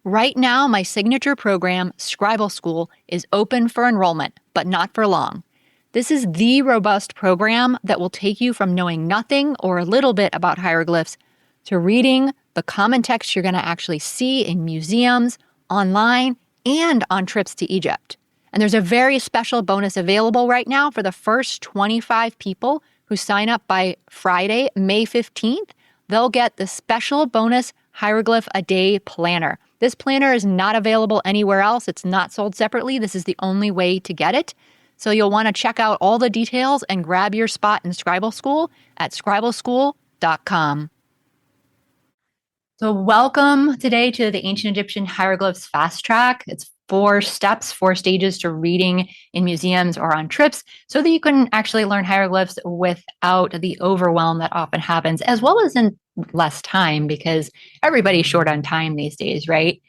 Right now, my signature program, Scribal School, is open for enrollment, but not for long. This is the robust program that will take you from knowing nothing or a little bit about hieroglyphs to reading the common text you're going to actually see in museums, online, and on trips to Egypt. And there's a very special bonus available right now for the first 25 people who sign up by Friday, May 15th. They'll get the special bonus Hieroglyph a Day planner. This planner is not available anywhere else. It's not sold separately. This is the only way to get it. So you'll want to check out all the details and grab your spot in Scribal School at scribalschool.com. So welcome today to the Ancient Egyptian Hieroglyphs Fast Track. It's 4 steps, 4 stages to reading in museums or on trips so that you can actually learn hieroglyphs without the overwhelm that often happens, as well as in less time, because everybody's short on time these days, right?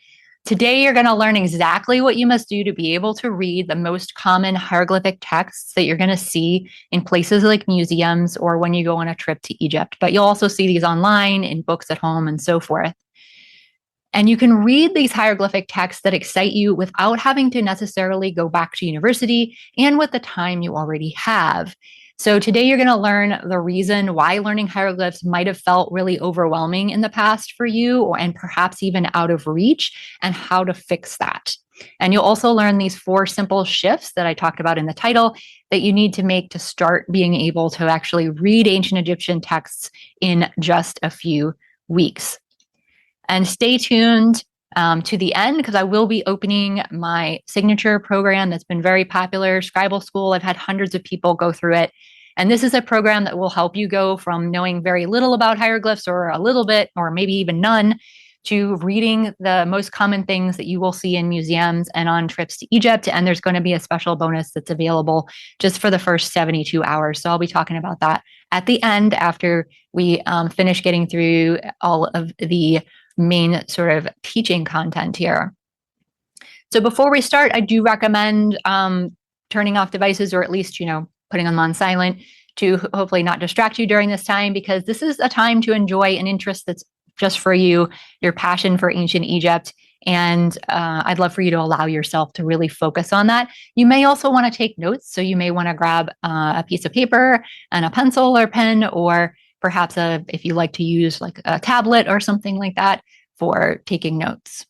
Today, you're going to learn exactly what you must do to be able to read the most common hieroglyphic texts that you're going to see in places like museums or when you go on a trip to Egypt. But you'll also see these online, in books at home, and so forth. And you can read these hieroglyphic texts that excite you without having to necessarily go back to university and with the time you already have. So today you're going to learn the reason why learning hieroglyphs might have felt really overwhelming in the past for you, and perhaps even out of reach, and how to fix that. And you'll also learn these 4 simple shifts that I talked about in the title that you need to make to start being able to actually read ancient Egyptian texts in just a few weeks. And stay tuned to the end, because I will be opening my signature program that's been very popular, Scribal School. I've had hundreds of people go through it. And this is a program that will help you go from knowing very little about hieroglyphs, or a little bit, or maybe even none, to reading the most common things that you will see in museums and on trips to Egypt. And there's going to be a special bonus that's available just for the first 72 hours. So I'll be talking about that at the end, after we finish getting through all of the main sort of teaching content here. So before we start, I do recommend turning off devices, or at least, putting them on silent, to hopefully not distract you during this time, because this is a time to enjoy an interest that's just for you, your passion for ancient Egypt. And I'd love for you to allow yourself to really focus on that. You may also want to take notes. So you may want to grab a piece of paper and a pencil or pen, or perhaps if you like to use like a tablet or something like that for taking notes.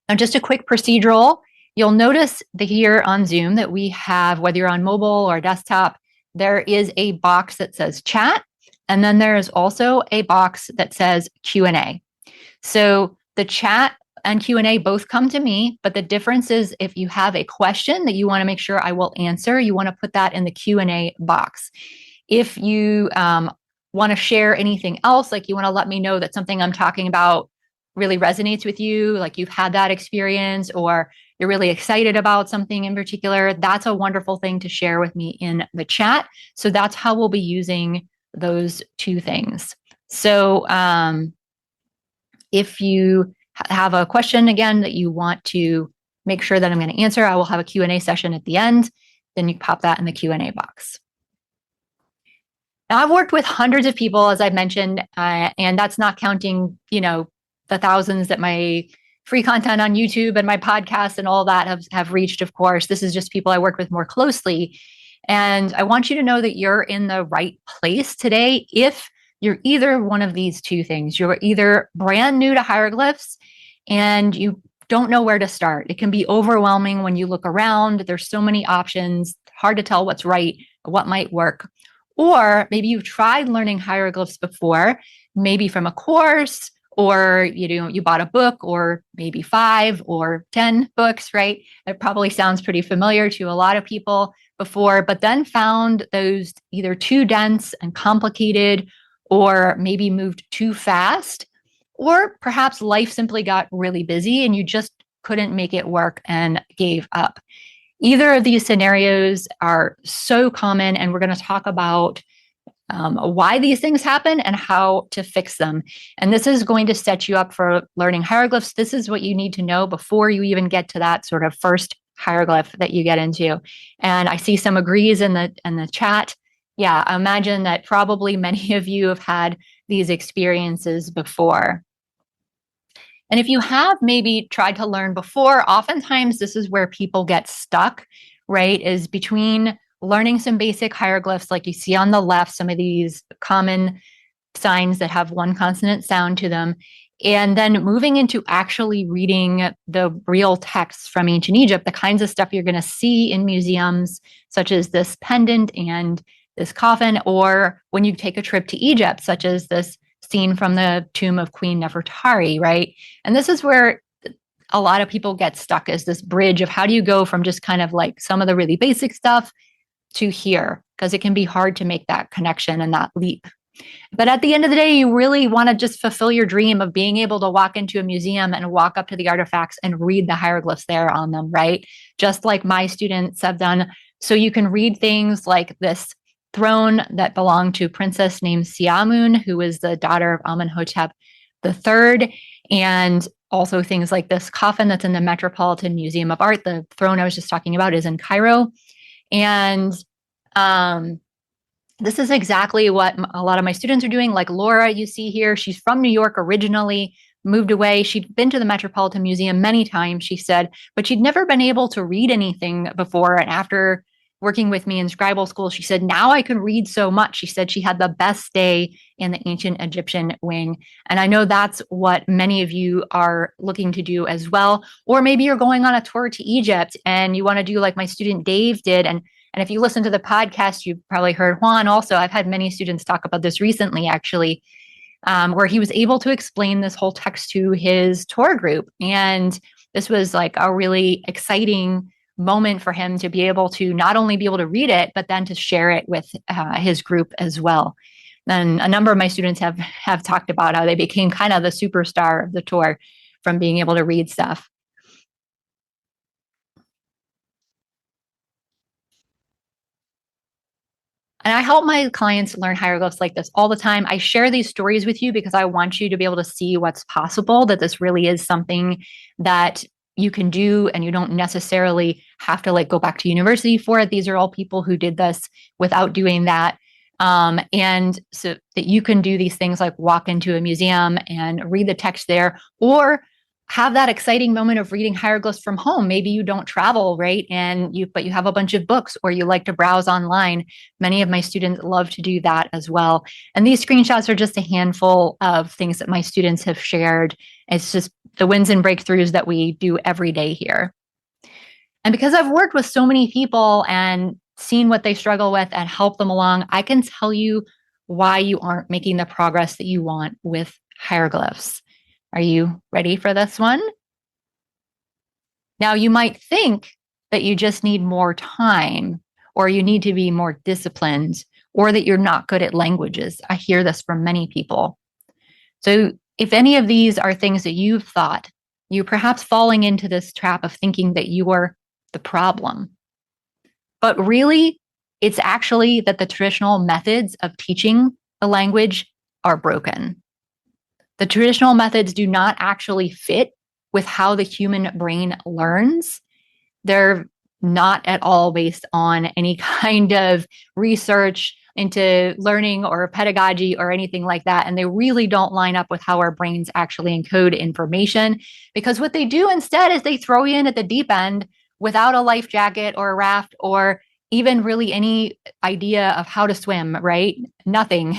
Now, just a quick procedural. You'll notice that here on Zoom that we have, whether you're on mobile or desktop, there is a box that says chat. And then there is also a box that says Q&A. So the chat and Q&A both come to me, but the difference is, if you have a question that you want to make sure I will answer, you want to put that in the Q&A box. If you want to share anything else, like you want to let me know that something I'm talking about really resonates with you, like you've had that experience, or you're really excited about something in particular, that's a wonderful thing to share with me in the chat. So that's how we'll be using those 2 things. So if you have a question, again, that you want to make sure that I'm going to answer, I will have a Q&A session at the end. Then you pop that in the Q&A box. Now, I've worked with hundreds of people, as I've mentioned, and that's not counting, the thousands that my free content on YouTube and my podcast and all that have reached, of course. This is just people I work with more closely. And I want you to know that you're in the right place today if you're either one of these 2 things. You're either brand new to hieroglyphs and you don't know where to start. It can be overwhelming when you look around. There's so many options, hard to tell what's right, what might work. Or maybe you've tried learning hieroglyphs before, maybe from a course, or you bought a book, or maybe 5 or 10 books, right? It probably sounds pretty familiar to a lot of people before, but then found those either too dense and complicated, or maybe moved too fast, or perhaps life simply got really busy and you just couldn't make it work and gave up. Either of these scenarios are so common, and we're going to talk about why these things happen and how to fix them. And this is going to set you up for learning hieroglyphs. This is what you need to know before you even get to that sort of first hieroglyph that you get into. And I see some agrees in the chat. Yeah, I imagine that probably many of you have had these experiences before. And if you have maybe tried to learn before, oftentimes this is where people get stuck, right? Is between learning some basic hieroglyphs, like you see on the left, some of these common signs that have one consonant sound to them, and then moving into actually reading the real texts from ancient Egypt, the kinds of stuff you're going to see in museums, such as this pendant and this coffin, or when you take a trip to Egypt, such as this scene from the tomb of Queen Nefertari, right? And this is where a lot of people get stuck, is this bridge of how do you go from just kind of like some of the really basic stuff to here, because it can be hard to make that connection and that leap. But at the end of the day, you really want to just fulfill your dream of being able to walk into a museum and walk up to the artifacts and read the hieroglyphs there on them, right? Just like my students have done. So you can read things like this throne that belonged to a princess named Siamun, who was the daughter of Amenhotep III, and also things like this coffin that's in the Metropolitan Museum of Art. The throne I was just talking about is in Cairo. And this is exactly what a lot of my students are doing. Like Laura, you see here, she's from New York originally, moved away. She'd been to the Metropolitan Museum many times, she said, but she'd never been able to read anything before. And after working with me in Scribal school, she said, now I can read so much. She said she had the best day in the ancient Egyptian wing. And I know that's what many of you are looking to do as well. Or maybe you're going on a tour to Egypt and you want to do like my student Dave did. And if you listen to the podcast, you've probably heard Juan also. I've had many students talk about this recently, actually, where he was able to explain this whole text to his tour group. And this was like a really exciting moment for him to be able to not only be able to read it, but then to share it with his group as well. And a number of my students have talked about how they became kind of the superstar of the tour from being able to read stuff. And I help my clients learn hieroglyphs like this all the time. I share these stories with you because I want you to be able to see what's possible, that this really is something that you can do and you don't necessarily have to like go back to university for it. These are all people who did this without doing that. And so that you can do these things like walk into a museum and read the text there, or have that exciting moment of reading hieroglyphs from home. Maybe you don't travel, right? But you have a bunch of books, or you like to browse online. Many of my students love to do that as well. And these screenshots are just a handful of things that my students have shared. It's just the wins and breakthroughs that we do every day here. And because I've worked with so many people and seen what they struggle with and help them along, I can tell you why you aren't making the progress that you want with hieroglyphs. Are you ready for this one? Now, you might think that you just need more time, or you need to be more disciplined, or that you're not good at languages. I hear this from many people. So if any of these are things that you've thought, you're perhaps falling into this trap of thinking that you are the problem. But really, it's actually that the traditional methods of teaching the language are broken. The traditional methods do not actually fit with how the human brain learns. They're not at all based on any kind of research into learning or pedagogy or anything like that. And they really don't line up with how our brains actually encode information, because what they do instead is they throw you in at the deep end without a life jacket or a raft or even really any idea of how to swim, right? Nothing.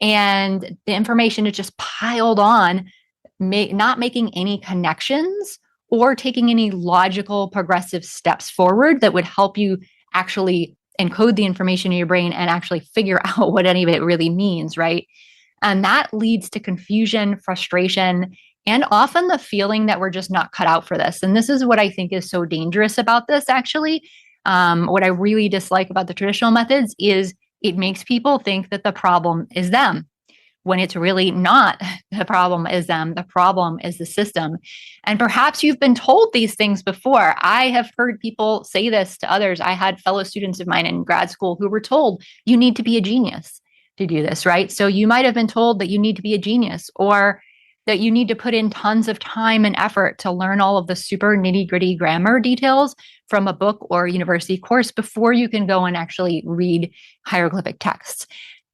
And the information is just piled on, not making any connections or taking any logical progressive steps forward that would help you actually encode the information in your brain and actually figure out what any of it really means, right? And that leads to confusion, frustration, and often the feeling that we're just not cut out for this. And this is what I think is so dangerous about this, actually. What I really dislike about the traditional methods is it makes people think that the problem is them, when it's really not the problem is them. The problem is the system. And perhaps you've been told these things before. I have heard people say this to others. I had fellow students of mine in grad school who were told, you need to be a genius to do this, right? So you might have been told that you need to be a genius, or that you need to put in tons of time and effort to learn all of the super nitty-gritty grammar details from a book or university course before you can go and actually read hieroglyphic texts.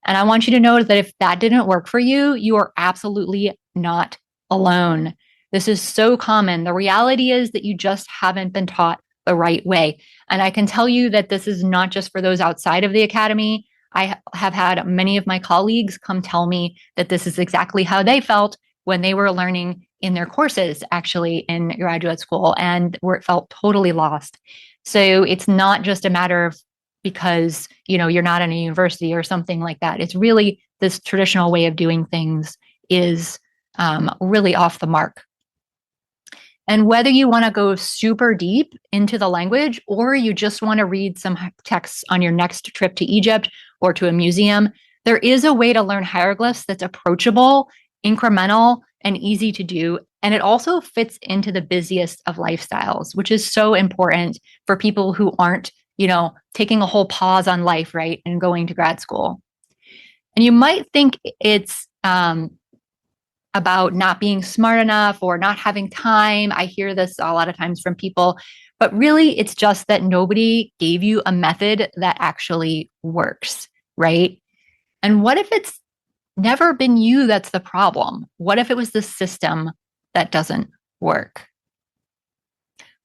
And I want you to know that if that didn't work for you, you are absolutely not alone. This is so common. The reality is that you just haven't been taught the right way. And I can tell you that this is not just for those outside of the academy. I have had many of my colleagues come tell me that this is exactly how they felt when they were learning in their courses, actually in graduate school, and where it felt totally lost. So it's not just a matter of because, you're not in a university or something like that. It's really this traditional way of doing things is really off the mark. And whether you want to go super deep into the language or you just want to read some texts on your next trip to Egypt or to a museum, there is a way to learn hieroglyphs that's approachable, incremental, and easy to do. And it also fits into the busiest of lifestyles, which is so important for people who aren't, taking a whole pause on life, right, and going to grad school. And you might think it's about not being smart enough or not having time. I hear this a lot of times from people, but really it's just that nobody gave you a method that actually works, right? And what if it's never been you that's the problem? What if it was the system that doesn't work?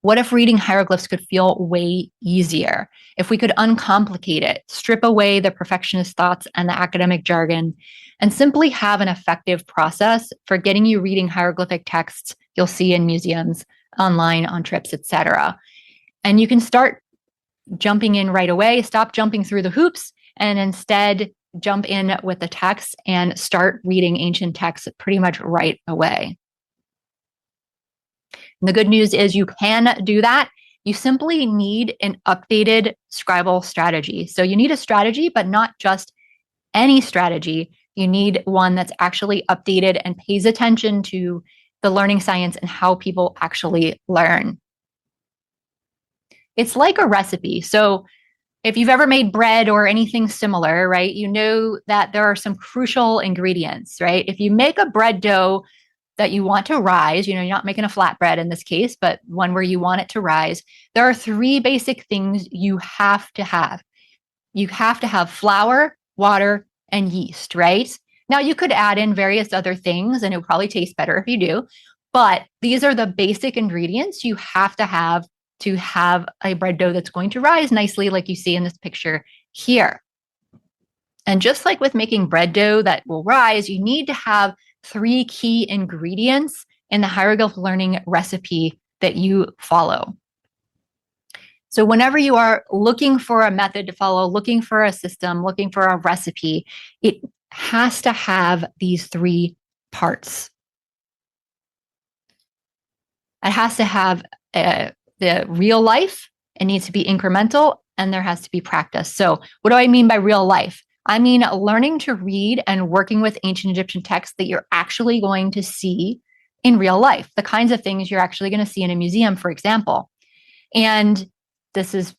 What if reading hieroglyphs could feel way easier? If we could uncomplicate it, strip away the perfectionist thoughts and the academic jargon, and simply have an effective process for getting you reading hieroglyphic texts you'll see in museums, online, on trips, etc. And you can start jumping in right away, stop jumping through the hoops, and instead jump in with the text and start reading ancient texts pretty much right away. And the good news is you can do that. You simply need an updated Scribal strategy. So you need a strategy, but not just any strategy. You need one that's actually updated and pays attention to the learning science and how people actually learn. It's like a recipe. So if you've ever made bread or anything similar, right, you know that there are some crucial ingredients, right? If you make a bread dough that you want to rise, you're not making a flatbread in this case, but one where you want it to rise, there are 3 basic things you have to have. You have to have flour, water, and yeast, right? Now you could add in various other things and it would probably taste better if you do, but these are the basic ingredients you have to have a bread dough that's going to rise nicely, like you see in this picture here. And just like with making bread dough that will rise, you need to have 3 key ingredients in the hieroglyph learning recipe that you follow. So whenever you are looking for a method to follow, looking for a system, looking for a recipe, it has to have these 3 parts. It has to have the real life, it needs to be incremental, and there has to be practice. So what do I mean by real life? I mean learning to read and working with ancient Egyptian texts that you're actually going to see in real life, the kinds of things you're actually going to see in a museum, for example. And this is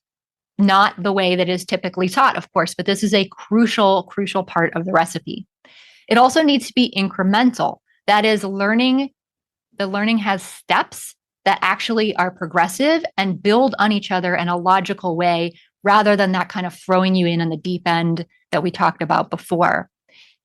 not the way that is typically taught, of course, but this is a crucial part of the recipe. It also needs to be incremental. That is, the learning has steps that actually are progressive and build on each other in a logical way, rather than that kind of throwing you in on the deep end that we talked about before.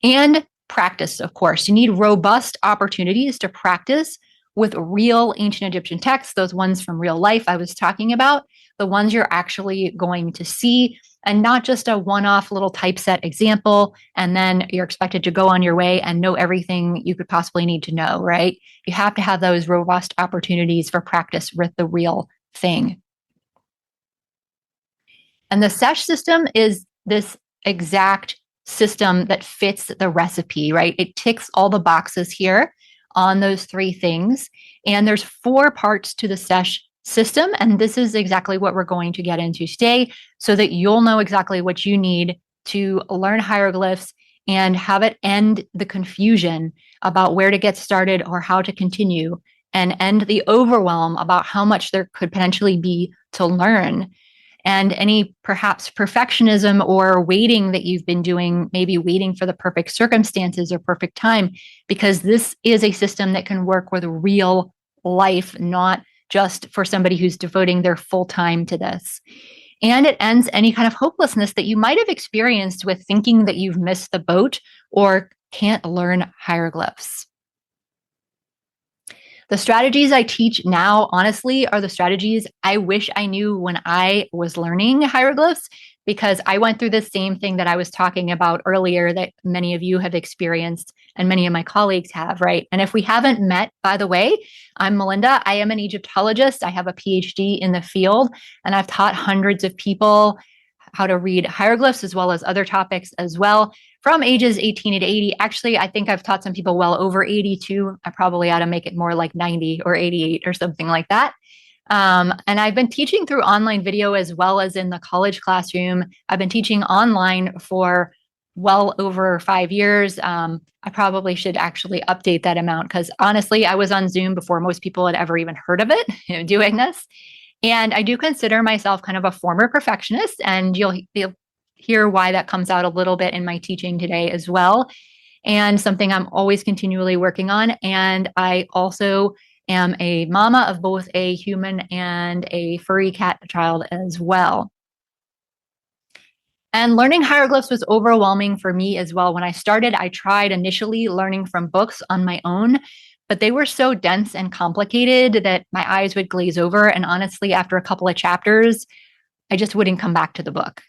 And practice, of course. You need robust opportunities to practice with real ancient Egyptian texts, those ones from real life I was talking about, the ones you're actually going to see, and not just a one-off little typeset example, and then you're expected to go on your way and know everything you could possibly need to know, right? You have to have those robust opportunities for practice with the real thing. And the S.E.H system is this exact system that fits the recipe, right? It ticks all the boxes here on those 3 things. And there's 4 parts to the S.E.H system. And this is exactly what we're going to get into today so that you'll know exactly what you need to learn hieroglyphs and have it end the confusion about where to get started or how to continue, and end the overwhelm about how much there could potentially be to learn, and any perhaps perfectionism or waiting that you've been doing, maybe waiting for the perfect circumstances or perfect time, because this is a system that can work with real life, not just for somebody who's devoting their full time to this. And it ends any kind of hopelessness that you might have experienced with thinking that you've missed the boat or can't learn hieroglyphs. The strategies I teach now, honestly, are the strategies I wish I knew when I was learning hieroglyphs, because I went through the same thing that I was talking about earlier that many of you have experienced and many of my colleagues have, right? And if we haven't met, by the way, I'm Melinda. I am an Egyptologist. I have a PhD in the field, and I've taught hundreds of people how to read hieroglyphs as well as other topics as well from ages 18 to 80. Actually, I think I've taught some people well over 82. I probably ought to make it more like 90 or 88 or something like that. And I've been teaching through online video as well as in the college classroom. I've been teaching online for well over 5 years. I probably should actually update that amount because honestly, I was on Zoom before most people had ever even heard of it, doing this. And I do consider myself kind of a former perfectionist, and you'll hear why that comes out a little bit in my teaching today as well. And something I'm always continually working on. And I also am a mama of both a human and a furry cat child as well. And learning hieroglyphs was overwhelming for me as well. When I started, I tried initially learning from books on my own, but they were so dense and complicated that my eyes would glaze over. And honestly, after a couple of chapters, I just wouldn't come back to the book.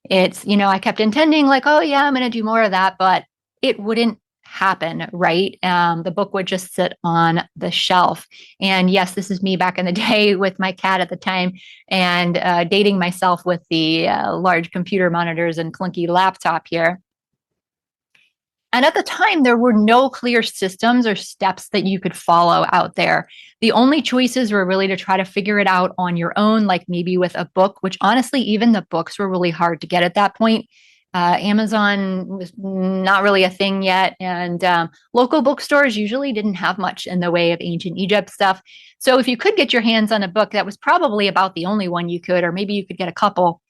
I kept intending, like, oh, yeah, I'm going to do more of that, but it wouldn't happen, right? The book would just sit on the shelf. And yes, this is me back in the day with my cat at the time and dating myself with the large computer monitors and clunky laptop here. And at the time, there were no clear systems or steps that you could follow out there. The only choices were really to try to figure it out on your own, like maybe with a book, which honestly, even the books were really hard to get at that point. Amazon was not really a thing yet. And local bookstores usually didn't have much in the way of ancient Egypt stuff. So if you could get your hands on a book, that was probably about the only one you could, or maybe you could get a couple.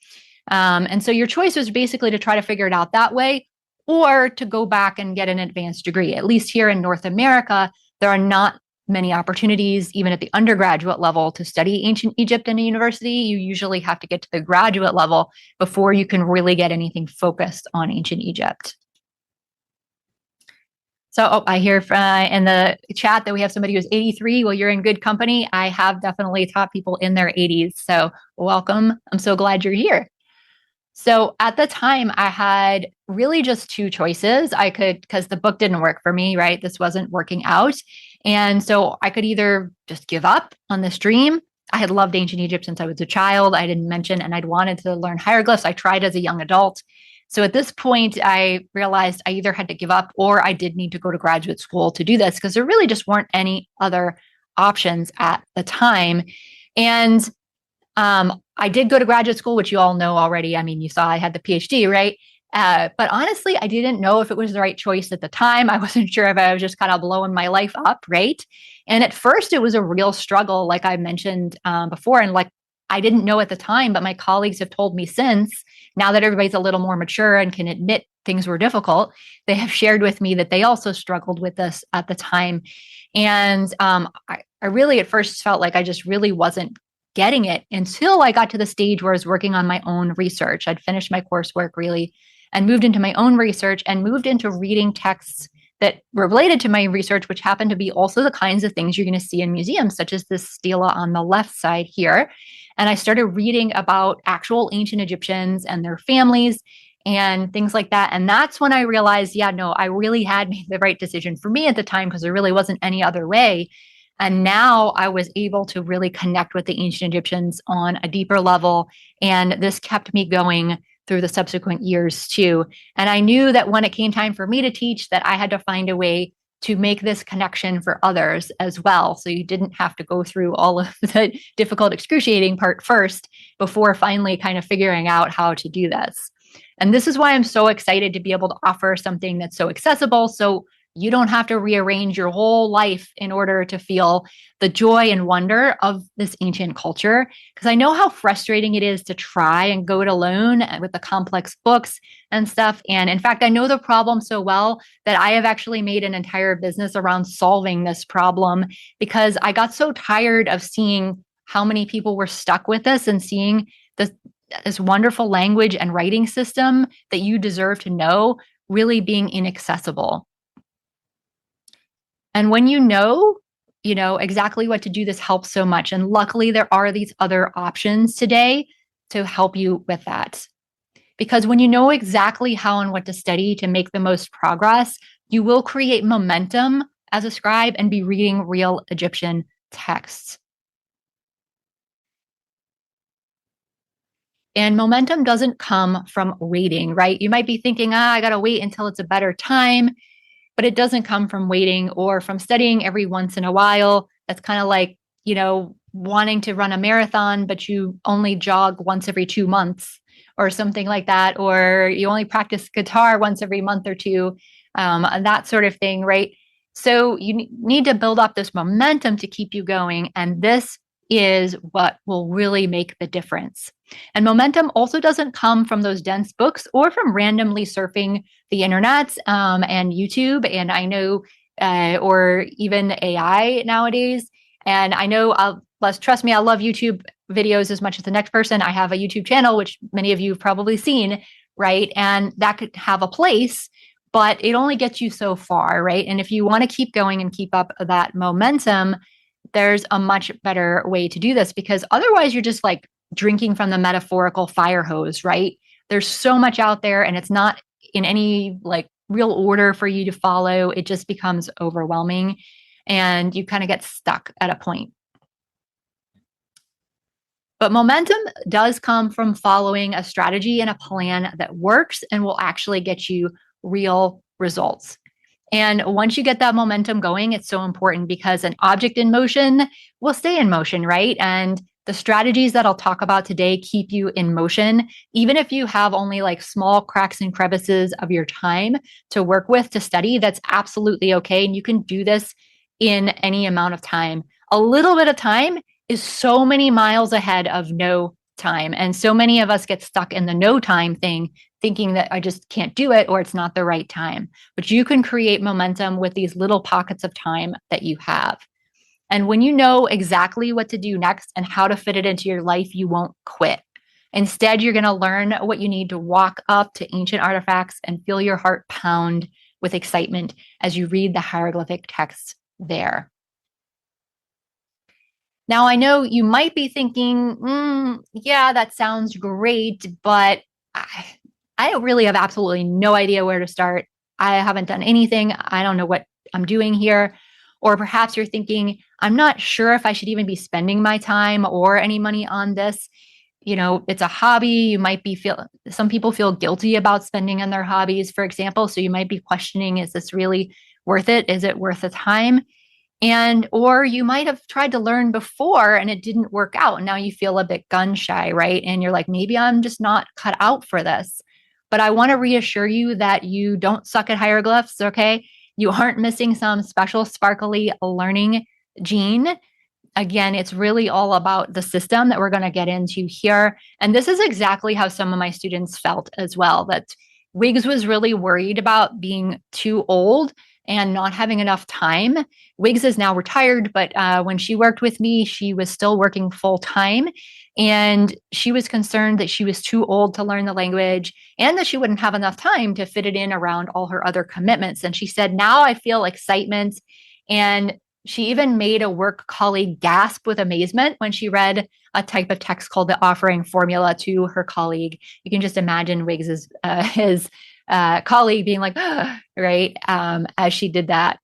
And so your choice was basically to try to figure it out that way, or to go back and get an advanced degree. At least here in North America, there are not many opportunities, even at the undergraduate level, to study ancient Egypt in a university. You usually have to get to the graduate level before you can really get anything focused on ancient Egypt. So I hear in the chat that we have somebody who's 83. Well, you're in good company. I have definitely taught people in their 80s. So welcome. I'm so glad you're here. So at the time, I had really just two choices. Because the book didn't work for me, right? This wasn't working out. And so I could either just give up on this dream. I had loved ancient Egypt since I was a child. I didn't mention, and I'd wanted to learn hieroglyphs. I tried as a young adult. So at this point, I realized I either had to give up or I did need to go to graduate school to do this because there really just weren't any other options at the time. And I did go to graduate school, which you all know already. I mean, you saw I had the PhD, right? But honestly, I didn't know if it was the right choice at the time. I wasn't sure if I was just kind of blowing my life up, right? And at first, it was a real struggle, like I mentioned before. And like I didn't know at the time, but my colleagues have told me since, now that everybody's a little more mature and can admit things were difficult, they have shared with me that they also struggled with this at the time. And I really at first felt like I just really wasn't getting it until I got to the stage where I was working on my own research. I'd finished my coursework really and moved into my own research and moved into reading texts that were related to my research, which happened to be also the kinds of things you're going to see in museums, such as this stela on the left side here. And I started reading about actual ancient Egyptians and their families and things like that. And that's when I realized, yeah, no, I really had made the right decision for me at the time because there really wasn't any other way. And now I was able to really connect with the ancient Egyptians on a deeper level. And this kept me going through the subsequent years too. And I knew that when it came time for me to teach, that I had to find a way to make this connection for others as well. So you didn't have to go through all of the difficult, excruciating part first before finally kind of figuring out how to do this. And this is why I'm so excited to be able to offer something that's so accessible. So you don't have to rearrange your whole life in order to feel the joy and wonder of this ancient culture. Because I know how frustrating it is to try and go it alone with the complex books and stuff. And in fact, I know the problem so well that I have actually made an entire business around solving this problem because I got so tired of seeing how many people were stuck with this and seeing this wonderful language and writing system that you deserve to know really being inaccessible. And when you know exactly what to do. This helps so much. And luckily, there are these other options today to help you with that. Because when you know exactly how and what to study to make the most progress, you will create momentum as a scribe and be reading real Egyptian texts. And momentum doesn't come from waiting, right? You might be thinking, I got to wait until it's a better time, but it doesn't come from waiting or from studying every once in a while. That's kind of like, wanting to run a marathon, but you only jog once every 2 months or something like that, or you only practice guitar once every month or two, that sort of thing, right? So you need to build up this momentum to keep you going. And this is what will really make the difference. And momentum also doesn't come from those dense books or from randomly surfing the internet and YouTube. And I know, or even AI nowadays. And I know, trust me, I love YouTube videos as much as the next person. I have a YouTube channel, which many of you have probably seen, right? And that could have a place, but it only gets you so far, right? And if you want to keep going and keep up that momentum, there's a much better way to do this, because otherwise you're just like drinking from the metaphorical fire hose, right? There's so much out there and it's not in any like real order for you to follow. It just becomes overwhelming and you kind of get stuck at a point. But momentum does come from following a strategy and a plan that works and will actually get you real results. And once you get that momentum going, it's so important because an object in motion will stay in motion, right? And the strategies that I'll talk about today keep you in motion, even if you have only like small cracks and crevices of your time to work with to study. That's absolutely okay. And you can do this in any amount of time. A little bit of time is so many miles ahead of no time. And so many of us get stuck in the no time thing, thinking that I just can't do it or it's not the right time. But you can create momentum with these little pockets of time that you have. And when you know exactly what to do next and how to fit it into your life, you won't quit. Instead, you're going to learn what you need to walk up to ancient artifacts and feel your heart pound with excitement as you read the hieroglyphic texts there. Now, I know you might be thinking, yeah, that sounds great, but I really have absolutely no idea where to start. I haven't done anything. I don't know what I'm doing here. Or perhaps you're thinking, I'm not sure if I should even be spending my time or any money on this. It's a hobby. You might be some people feel guilty about spending on their hobbies, for example. So you might be questioning, is this really worth it? Is it worth the time? Or you might have tried to learn before and it didn't work out. And now you feel a bit gun shy, right? And you're like, maybe I'm just not cut out for this. But I want to reassure you that you don't suck at hieroglyphs, okay? You aren't missing some special sparkly learning gene. Again, it's really all about the system that we're going to get into here. And this is exactly how some of my students felt as well, that Wiggs was really worried about being too old and not having enough time. Wiggs is now retired, but when she worked with me, she was still working full time. And she was concerned that she was too old to learn the language and that she wouldn't have enough time to fit it in around all her other commitments. And she said, now I feel excitement. And she even made a work colleague gasp with amazement when she read a type of text called the offering formula to her colleague. You can just imagine Wiggs's his colleague being like, right, as she did that.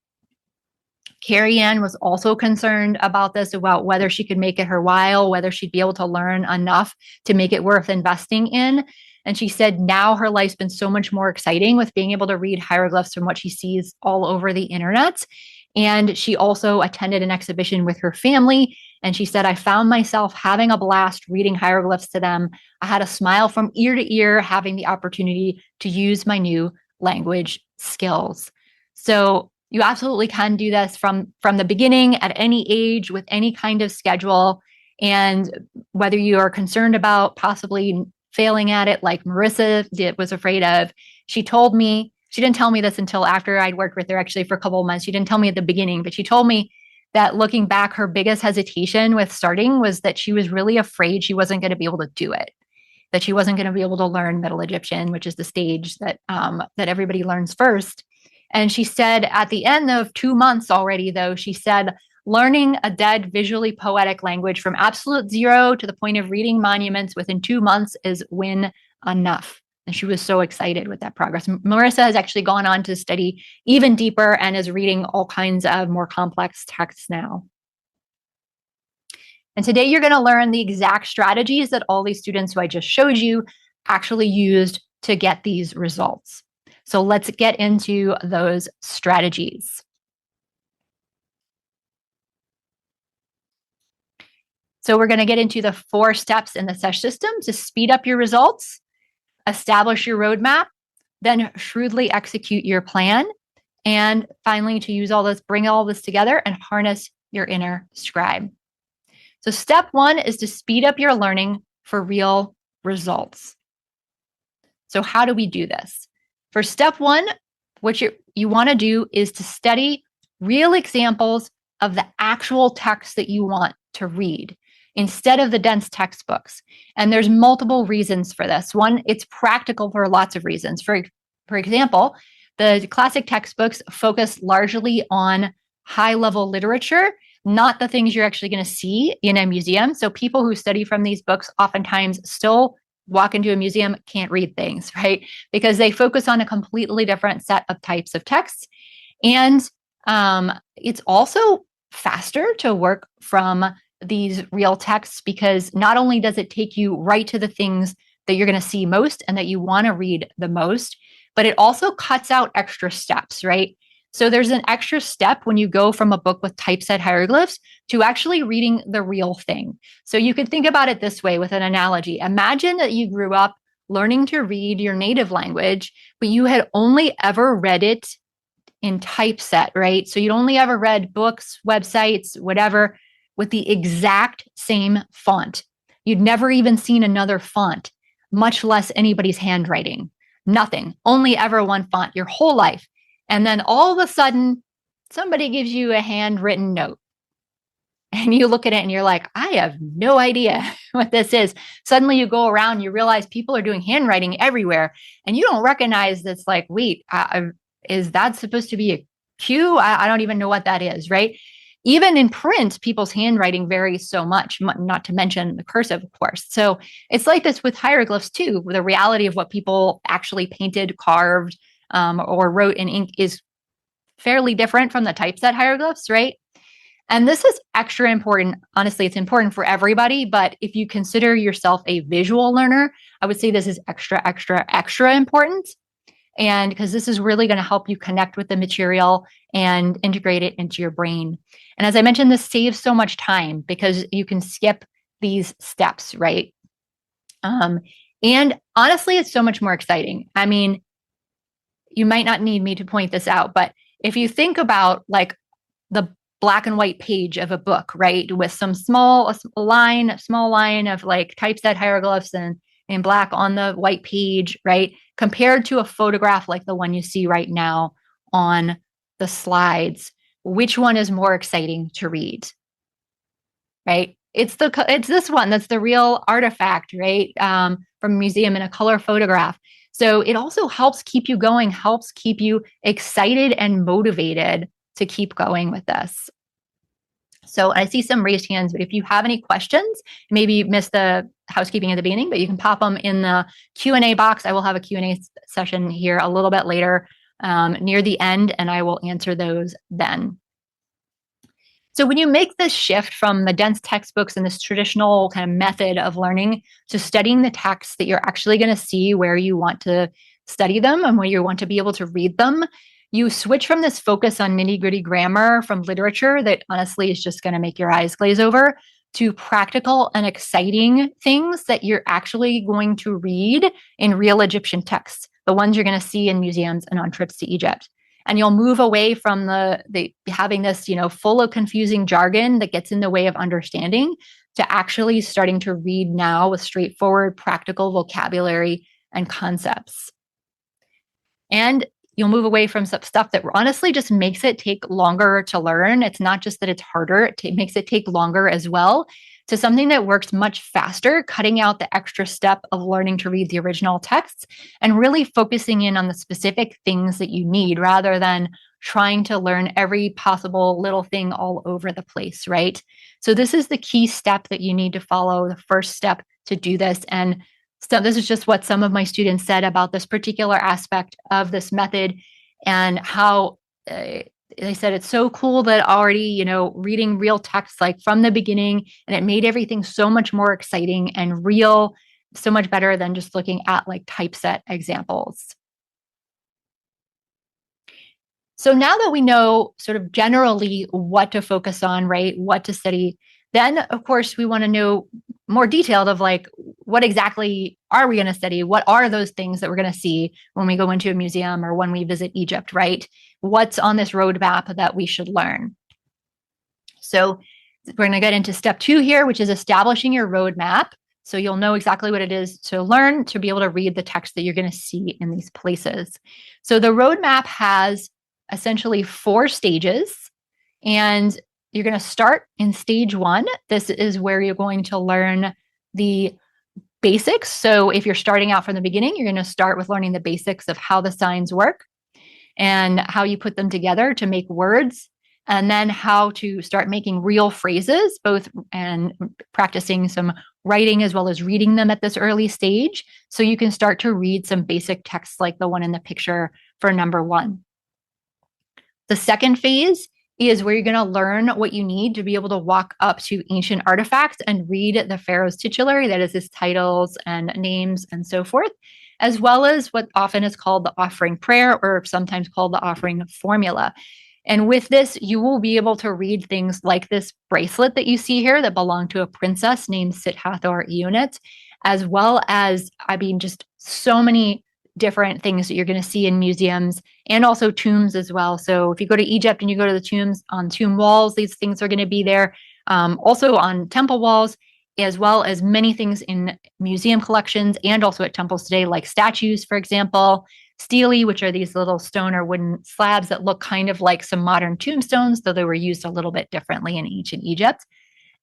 Carrie Ann was also concerned about this, about whether she could make it her while, whether she'd be able to learn enough to make it worth investing in. And she said now her life's been so much more exciting with being able to read hieroglyphs from what she sees all over the internet. And she also attended an exhibition with her family. And she said, I found myself having a blast reading hieroglyphs to them. I had a smile from ear to ear, having the opportunity to use my new language skills. So you absolutely can do this from the beginning at any age with any kind of schedule. And whether you are concerned about possibly failing at it, like Marissa was afraid of, she told me, she didn't tell me this until after I'd worked with her actually for a couple of months. She didn't tell me at the beginning, but she told me that looking back, her biggest hesitation with starting was that she was really afraid she wasn't going to be able to do it, that she wasn't going to be able to learn Middle Egyptian, which is the stage that everybody learns first. And she said at the end of 2 months already, though, she said, learning a dead, visually poetic language from absolute zero to the point of reading monuments within 2 months is win enough. And she was so excited with that progress. Marissa has actually gone on to study even deeper and is reading all kinds of more complex texts now. And today you're going to learn the exact strategies that all these students who I just showed you actually used to get these results. So let's get into those strategies. So we're going to get into the 4 steps in the S.E.H system to speed up your results, establish your roadmap, then shrewdly execute your plan, and finally to use all this, bring all this together and harness your inner scribe. So step 1 is to speed up your learning for real results. So how do we do this? For step 1, what you want to do is to study real examples of the actual text that you want to read instead of the dense textbooks. And there's multiple reasons for this. One, it's practical for lots of reasons. For example, the classic textbooks focus largely on high-level literature, not the things you're actually going to see in a museum. So people who study from these books oftentimes still walk into a museum, can't read things, right? Because they focus on a completely different set of types of texts. And it's also faster to work from these real texts because not only does it take you right to the things that you're going to see most and that you want to read the most, but it also cuts out extra steps, right? So there's an extra step when you go from a book with typeset hieroglyphs to actually reading the real thing. So you could think about it this way with an analogy. Imagine that you grew up learning to read your native language, but you had only ever read it in typeset, right? So you'd only ever read books, websites, whatever, with the exact same font. You'd never even seen another font, much less anybody's handwriting. Nothing, only ever one font your whole life. And then all of a sudden, somebody gives you a handwritten note. And you look at it and you're like, I have no idea what this is. Suddenly you go around, you realize people are doing handwriting everywhere. And you don't recognize that's like, wait, is that supposed to be a Q? I don't even know what that is, right? Even in print, people's handwriting varies so much, not to mention the cursive, of course. So it's like this with hieroglyphs too. The reality of what people actually painted, carved, or wrote in ink is fairly different from the typeset hieroglyphs, right? And this is extra important. Honestly, it's important for everybody, but if you consider yourself a visual learner, I would say this is extra, extra, extra important. And because this is really going to help you connect with the material and integrate it into your brain. And as I mentioned, this saves so much time because you can skip these steps, right? And honestly, it's so much more exciting. I mean, you might not need me to point this out, but if you think about like the black and white page of a book, right, with some small line of like typeset hieroglyphs and in black on the white page, right, compared to a photograph like the one you see right now on the slides, which one is more exciting to read, right? It's this one that's the real artifact, right, from a museum in a color photograph. So it also helps keep you going, helps keep you excited and motivated to keep going with this. So I see some raised hands, but if you have any questions, maybe you missed the housekeeping at the beginning, but you can pop them in the Q&A box. I will have a Q&A session here a little bit later near the end, and I will answer those then. So when you make this shift from the dense textbooks and this traditional kind of method of learning to studying the texts that you're actually going to see where you want to study them and where you want to be able to read them, you switch from this focus on nitty-gritty grammar from literature that honestly is just going to make your eyes glaze over to practical and exciting things that you're actually going to read in real Egyptian texts, the ones you're going to see in museums and on trips to Egypt. And you'll move away from the having this, full of confusing jargon that gets in the way of understanding to actually starting to read now with straightforward, practical vocabulary and concepts. And You'll move away from some stuff that honestly just makes it take longer to learn. It's not just that it's harder, it makes it take longer as well, to something that works much faster, cutting out the extra step of learning to read the original texts and really focusing in on the specific things that you need rather than trying to learn every possible little thing all over the place, right? So this is the key step that you need to follow, the first step to do this. And so this is just what some of my students said about this particular aspect of this method and how they said it's so cool that already, reading real text like from the beginning, and it made everything so much more exciting and real, so much better than just looking at like typeset examples. So now that we know sort of generally what to focus on, right, what to study, then of course we want to know more detailed of like, what exactly are we going to study? What are those things that we're going to see when we go into a museum or when we visit Egypt, right? What's on this roadmap that we should learn? So we're going to get into step 2 here, which is establishing your roadmap. So you'll know exactly what it is to learn to be able to read the text that you're going to see in these places. So the roadmap has essentially 4 stages, and you're going to start in stage 1. This is where you're going to learn the basics. So if you're starting out from the beginning, you're going to start with learning the basics of how the signs work and how you put them together to make words, and then how to start making real phrases, both and practicing some writing as well as reading them at this early stage. So you can start to read some basic texts like the one in the picture for number 1. The second phase is where you're going to learn what you need to be able to walk up to ancient artifacts and read the pharaoh's titulary, that is his titles and names and so forth, as well as what often is called the offering prayer, or sometimes called the offering formula. And with this, you will be able to read things like this bracelet that you see here that belonged to a princess named Sithathor-Eunit, as well as, just so many different things that you're going to see in museums and also tombs as well. So if you go to Egypt and you go to the tombs, on tomb walls, these things are going to be there. Also on temple walls, as well as many things in museum collections and also at temples today, like statues, for example, stelae, which are these little stone or wooden slabs that look kind of like some modern tombstones, though they were used a little bit differently in ancient Egypt.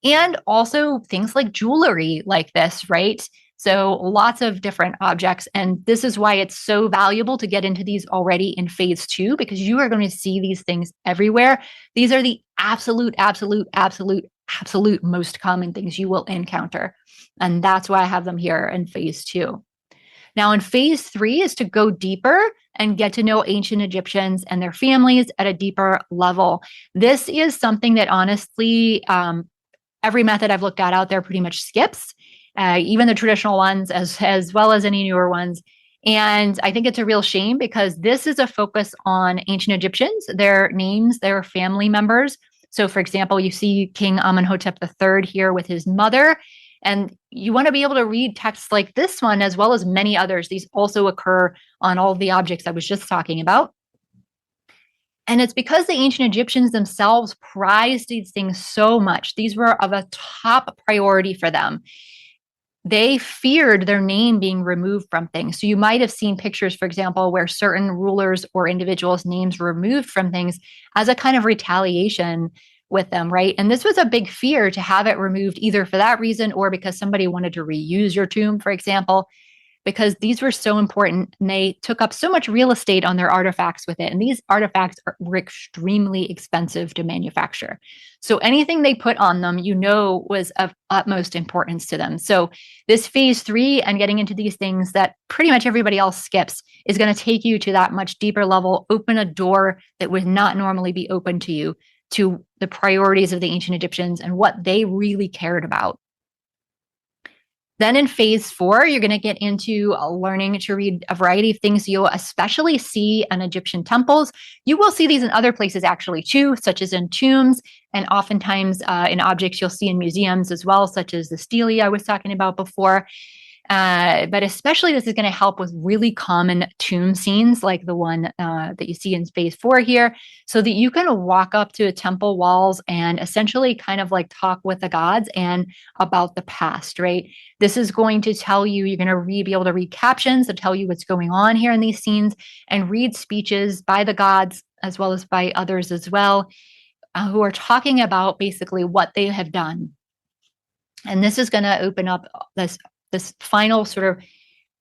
And also things like jewelry like this, right? So lots of different objects. And this is why it's so valuable to get into these already in phase 2, because you are going to see these things everywhere. These are the absolute most common things you will encounter. And that's why I have them here in phase 2. Now in phase 3 is to go deeper and get to know ancient Egyptians and their families at a deeper level. This is something that honestly, every method I've looked at out there pretty much skips. Even the traditional ones, as well as any newer ones. And I think it's a real shame, because this is a focus on ancient Egyptians, their names, their family members. So for example, you see King Amenhotep III here with his mother, and you want to be able to read texts like this one, as well as many others. These also occur on all of the objects I was just talking about. And it's because the ancient Egyptians themselves prized these things so much. These were of a top priority for them. They feared their name being removed from things. So you might have seen pictures, for example, where certain rulers or individuals' names were removed from things as a kind of retaliation with them, right? And this was a big fear, to have it removed either for that reason or because somebody wanted to reuse your tomb, for example, because these were so important and they took up so much real estate on their artifacts with it. And these artifacts were extremely expensive to manufacture. So anything they put on them, was of utmost importance to them. So this phase 3 and getting into these things that pretty much everybody else skips is going to take you to that much deeper level, open a door that would not normally be open to you, to the priorities of the ancient Egyptians and what they really cared about. Then in phase 4, you're going to get into learning to read a variety of things you'll especially see in Egyptian temples. You will see these in other places actually too, such as in tombs, and oftentimes in objects you'll see in museums as well, such as the stelae I was talking about before. But especially this is going to help with really common tomb scenes like the one that you see in phase 4 here, so that you can walk up to temple walls and essentially kind of like talk with the gods and about the past, right? This is going to tell you, you're going to be able to read captions that tell you what's going on here in these scenes and read speeches by the gods as well as by others as well, who are talking about basically what they have done. And this is going to open up this final sort of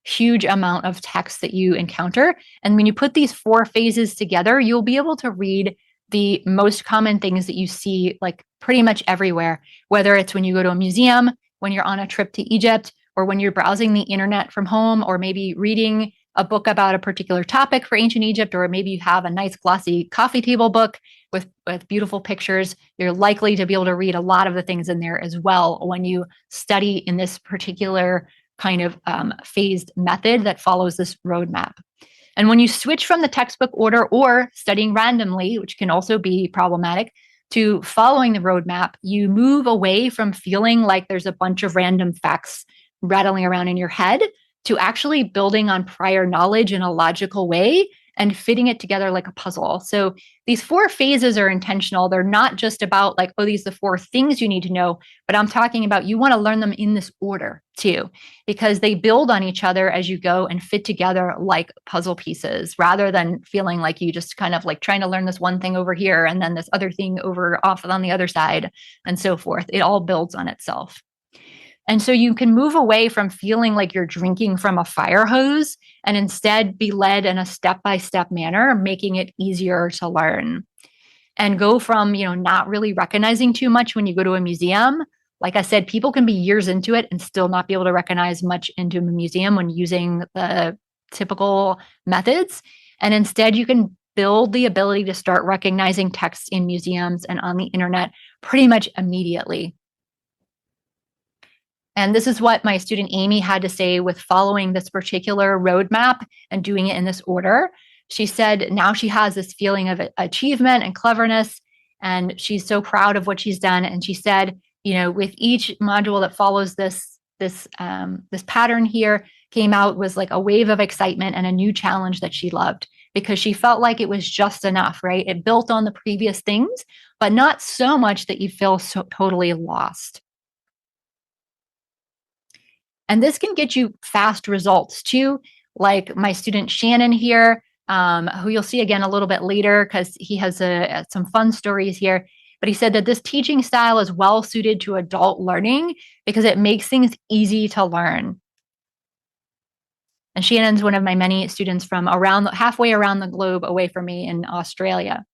huge amount of text that you encounter. And when you put these 4 phases together, you'll be able to read the most common things that you see like pretty much everywhere, whether it's when you go to a museum, when you're on a trip to Egypt, or when you're browsing the internet from home, or maybe reading a book about a particular topic for ancient Egypt, or maybe you have a nice glossy coffee table book with beautiful pictures. You're likely to be able to read a lot of the things in there as well when you study in this particular kind of phased method that follows this roadmap. And when you switch from the textbook order or studying randomly, which can also be problematic, to following the roadmap, you move away from feeling like there's a bunch of random facts rattling around in your head to actually building on prior knowledge in a logical way and fitting it together like a puzzle. So these 4 phases are intentional. They're not just about like, oh, these are the 4 things you need to know, but I'm talking about you want to learn them in this order too, because they build on each other as you go and fit together like puzzle pieces, rather than feeling like you just kind of like trying to learn this one thing over here and then this other thing over off on the other side and so forth. It all builds on itself. And so you can move away from feeling like you're drinking from a fire hose and instead be led in a step-by-step manner, making it easier to learn. And go from, not really recognizing too much when you go to a museum. Like I said, people can be years into it and still not be able to recognize much into a museum when using the typical methods. And instead, you can build the ability to start recognizing texts in museums and on the internet pretty much immediately. And this is what my student Amy had to say with following this particular roadmap and doing it in this order. She said now she has this feeling of achievement and cleverness, and she's so proud of what she's done. And she said, with each module that follows this pattern here came out was like a wave of excitement and a new challenge that she loved, because she felt like it was just enough, right? It built on the previous things, but not so much that you feel so totally lost. And this can get you fast results too, like my student Shannon here, who you'll see again a little bit later because he has some fun stories here. But he said that this teaching style is well suited to adult learning because it makes things easy to learn. And Shannon's one of my many students from halfway around the globe away from me in Australia.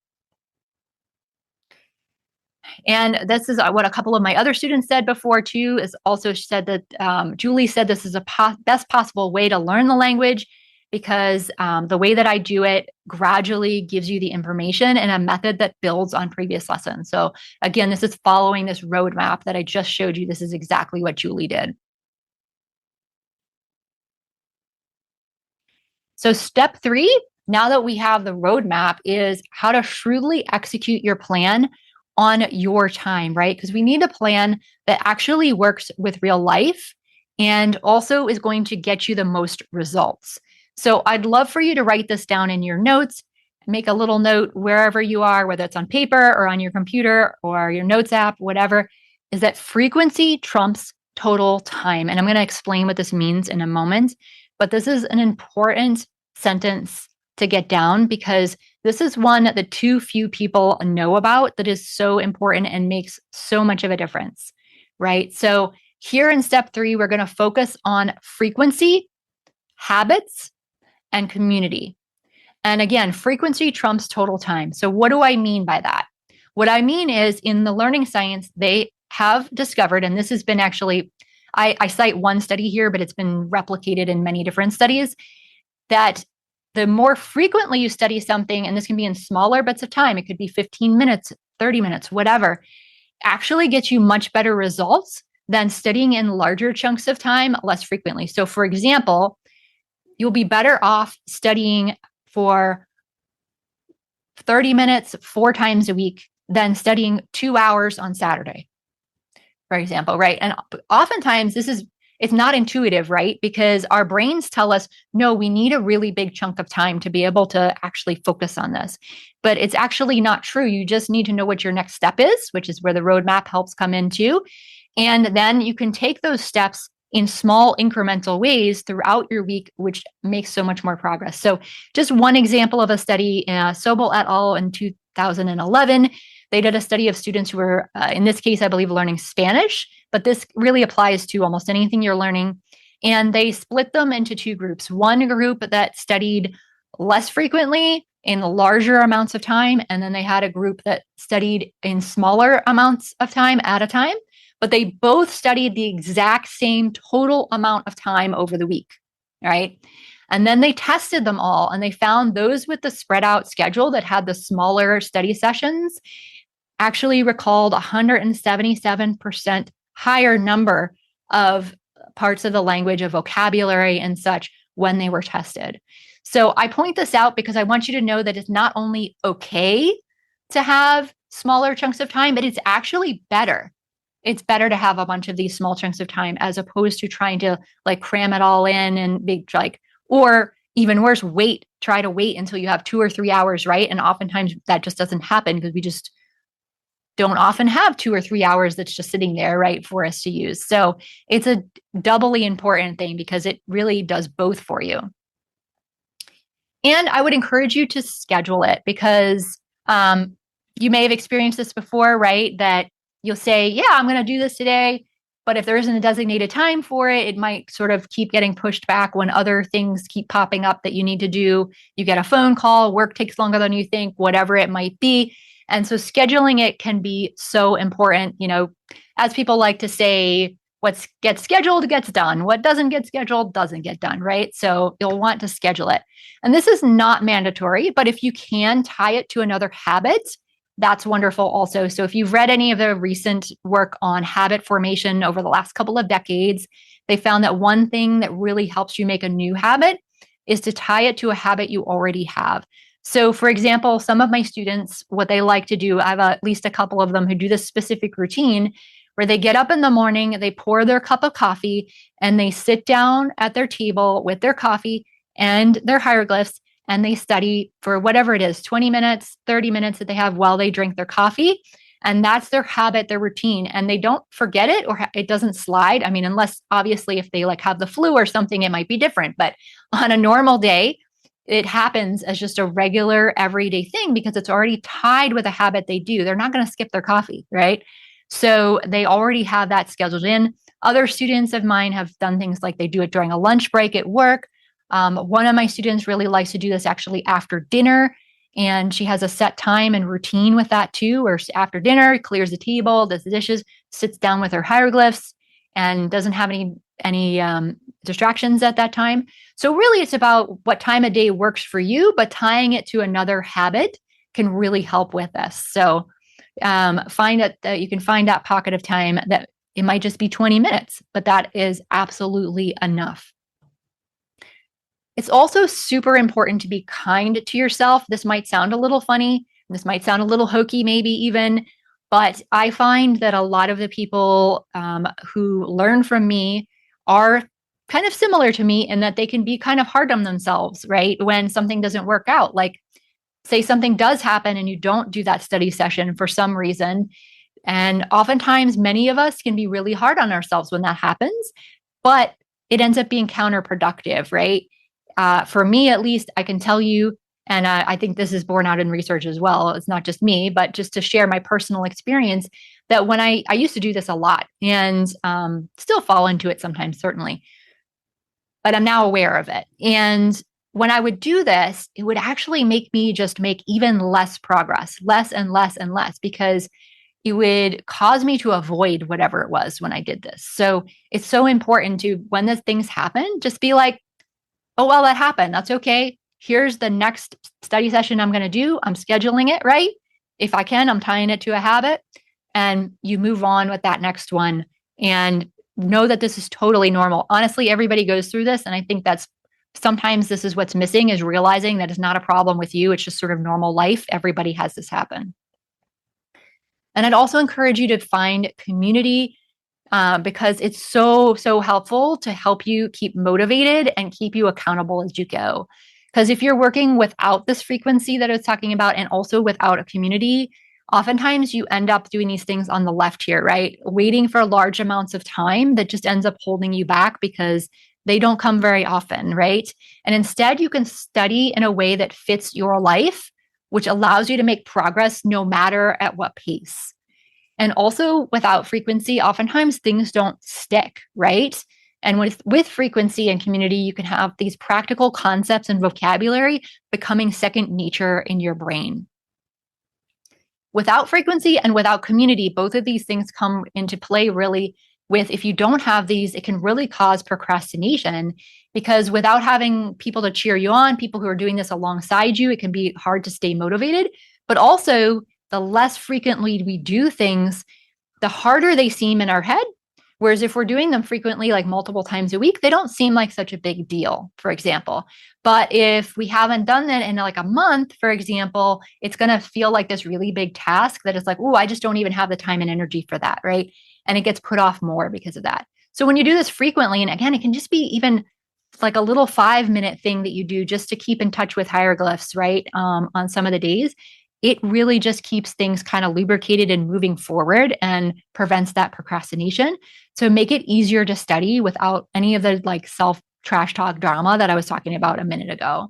And this is what a couple of my other students said before too, is also said that Julie said this is a best possible way to learn the language, because the way that I do it gradually gives you the information in a method that builds on previous lessons. So again, this is following this roadmap that I just showed you. This is exactly what Julie did. So step 3, now that we have the roadmap, is how to shrewdly execute your plan on your time, right? Because we need a plan that actually works with real life and also is going to get you the most results. So I'd love for you to write this down in your notes, make a little note wherever you are, whether it's on paper or on your computer or your notes app, whatever, is that frequency trumps total time. And I'm going to explain what this means in a moment, but this is an important sentence to get down, because this is one that too few people know about that is so important and makes so much of a difference, right? So here in step 3, we're going to focus on frequency, habits, and community. And again, frequency trumps total time. So what do I mean by that? What I mean is, in the learning science, they have discovered, and this has been actually, I cite one study here, but it's been replicated in many different studies, that the more frequently you study something, and this can be in smaller bits of time, it could be 15 minutes, 30 minutes, whatever, actually gets you much better results than studying in larger chunks of time less frequently. So for example, you'll be better off studying for 30 minutes 4 times a week than studying 2 hours on Saturday, for example, right? And oftentimes this is it's not intuitive, right? Because our brains tell us, no, we need a really big chunk of time to be able to actually focus on this. But it's actually not true. You just need to know what your next step is, which is where the roadmap helps come in too. And then you can take those steps in small incremental ways throughout your week, which makes so much more progress. So just one example of a study, Sobel et al. In 2011, they did a study of students who were, in this case, I believe, learning Spanish, but this really applies to almost anything you're learning. And they split them into two groups. One group that studied less frequently in larger amounts of time, and then they had a group that studied in smaller amounts of time at a time, but they both studied the exact same total amount of time over the week, right? And then they tested them all, and they found those with the spread out schedule that had the smaller study sessions actually recalled 177% higher number of parts of the language, of vocabulary and such when they were tested. So I point this out because I want you to know that it's not only okay to have smaller chunks of time, but it's actually better. It's better to have a bunch of these small chunks of time as opposed to trying to like cram it all in and big like, or even worse, try to wait until you have 2 or 3 hours, right? And oftentimes that just doesn't happen because we just don't often have 2 or 3 hours that's just sitting there, right, for us to use. So it's a doubly important thing because it really does both for you. And I would encourage you to schedule it because you may have experienced this before, right? That you'll say, yeah, I'm going to do this today. But if there isn't a designated time for it, it might sort of keep getting pushed back when other things keep popping up that you need to do. You get a phone call, work takes longer than you think, whatever it might be. And so scheduling it can be so important. You know, as people like to say, what gets scheduled gets done. What doesn't get scheduled doesn't get done, right? So you'll want to schedule it. And this is not mandatory, but if you can tie it to another habit, that's wonderful also. So if you've read any of the recent work on habit formation over the last couple of decades, they found that one thing that really helps you make a new habit is to tie it to a habit you already have. So for example, some of my students, what they like to do, I have at least a couple of them who do this specific routine where they get up in the morning, they pour their cup of coffee, and they sit down at their table with their coffee and their hieroglyphs, and they study for whatever it is, 20 minutes, 30 minutes that they have while they drink their coffee. And that's their habit, their routine. And they don't forget it or it doesn't slide. I mean, unless obviously if they like have the flu or something, it might be different. But on a normal day, it happens as just a regular everyday thing because it's already tied with a habit they do. They're not going to skip their coffee, right? So they already have that scheduled in. Other students of mine have done things like they do it during a lunch break at work. One of my students really likes to do this actually after dinner, and she has a set time and routine with that too, where after dinner, clears the table, does the dishes, sits down with her hieroglyphs, and doesn't have any distractions at that time. So really, it's about what time of day works for you, but tying it to another habit can really help with this. So find that you can find that pocket of time that it might just be 20 minutes, but that is absolutely enough. It's also super important to be kind to yourself. This might sound a little funny. This might sound a little hokey, maybe even, but I find that a lot of the people who learn from me are kind of similar to me in that they can be kind of hard on themselves, right? When something doesn't work out, like say something does happen and you don't do that study session for some reason. And oftentimes, many of us can be really hard on ourselves when that happens, but it ends up being counterproductive, right? For me, at least, I can tell you, and I think this is borne out in research as well. It's not just me, but just to share my personal experience that when I used to do this a lot and still fall into it sometimes, certainly, but I'm now aware of it. And when I would do this, it would actually make me just make even less progress, less and less and less, because it would cause me to avoid whatever it was when I did this. So it's so important to, when those things happen, just be like, oh, well, that happened. That's okay. Here's the next study session I'm going to do. I'm scheduling it, right? If I can, I'm tying it to a habit, and you move on with that next one and know that this is totally normal. Honestly, everybody goes through this. And I think that's sometimes this is what's missing, is realizing that it's not a problem with you. It's just sort of normal life. Everybody has this happen. And I'd also encourage you to find community because it's so helpful to help you keep motivated and keep you accountable as you go. Because if you're working without this frequency that I was talking about and also without a community, oftentimes you end up doing these things on the left here, right? Waiting for large amounts of time that just ends up holding you back because they don't come very often, right? And instead, you can study in a way that fits your life, which allows you to make progress no matter at what pace. And also, without frequency, oftentimes things don't stick, right? And with frequency and community, you can have these practical concepts and vocabulary becoming second nature in your brain. Without frequency and without community, both of these things come into play really with, if you don't have these, it can really cause procrastination, because without having people to cheer you on, people who are doing this alongside you, it can be hard to stay motivated. But also, the less frequently we do things, the harder they seem in our head. Whereas if we're doing them frequently, like multiple times a week, they don't seem like such a big deal, for example. But if we haven't done that in like a month, for example, it's going to feel like this really big task that is like, oh, I just don't even have the time and energy for that, right? And it gets put off more because of that. So when you do this frequently, and again, it can just be even like a little 5-minute thing that you do just to keep in touch with hieroglyphs, right? On some of the days, it really just keeps things kind of lubricated and moving forward and prevents that procrastination. So make it easier to study without any of the like self trash talk drama that I was talking about a minute ago.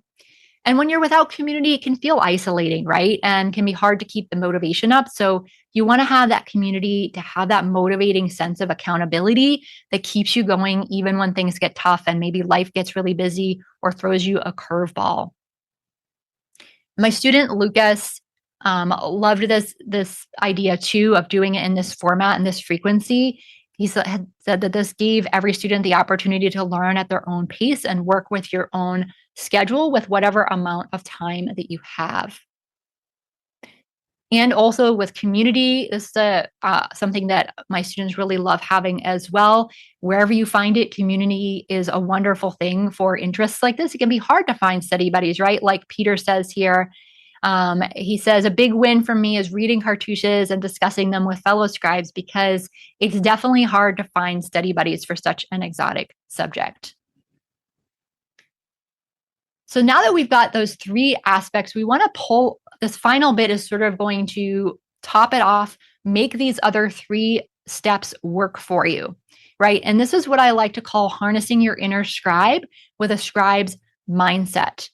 And when you're without community, it can feel isolating, right? And can be hard to keep the motivation up. So you want to have that community to have that motivating sense of accountability that keeps you going even when things get tough and maybe life gets really busy or throws you a curveball. My student Lucas loved this idea too of doing it in this format and this frequency. He had said that this gave every student the opportunity to learn at their own pace and work with your own schedule with whatever amount of time that you have. And also with community, this is something that my students really love having as well. Wherever you find it, community is a wonderful thing for interests like this. It can be hard to find study buddies, right? Like Peter says here, he says, a big win for me is reading cartouches and discussing them with fellow scribes, because it's definitely hard to find study buddies for such an exotic subject. So now that we've got those three aspects, we want to pull this final bit is sort of going to top it off, make these other three steps work for you, right? And this is what I like to call harnessing your inner scribe with a scribe's mindset.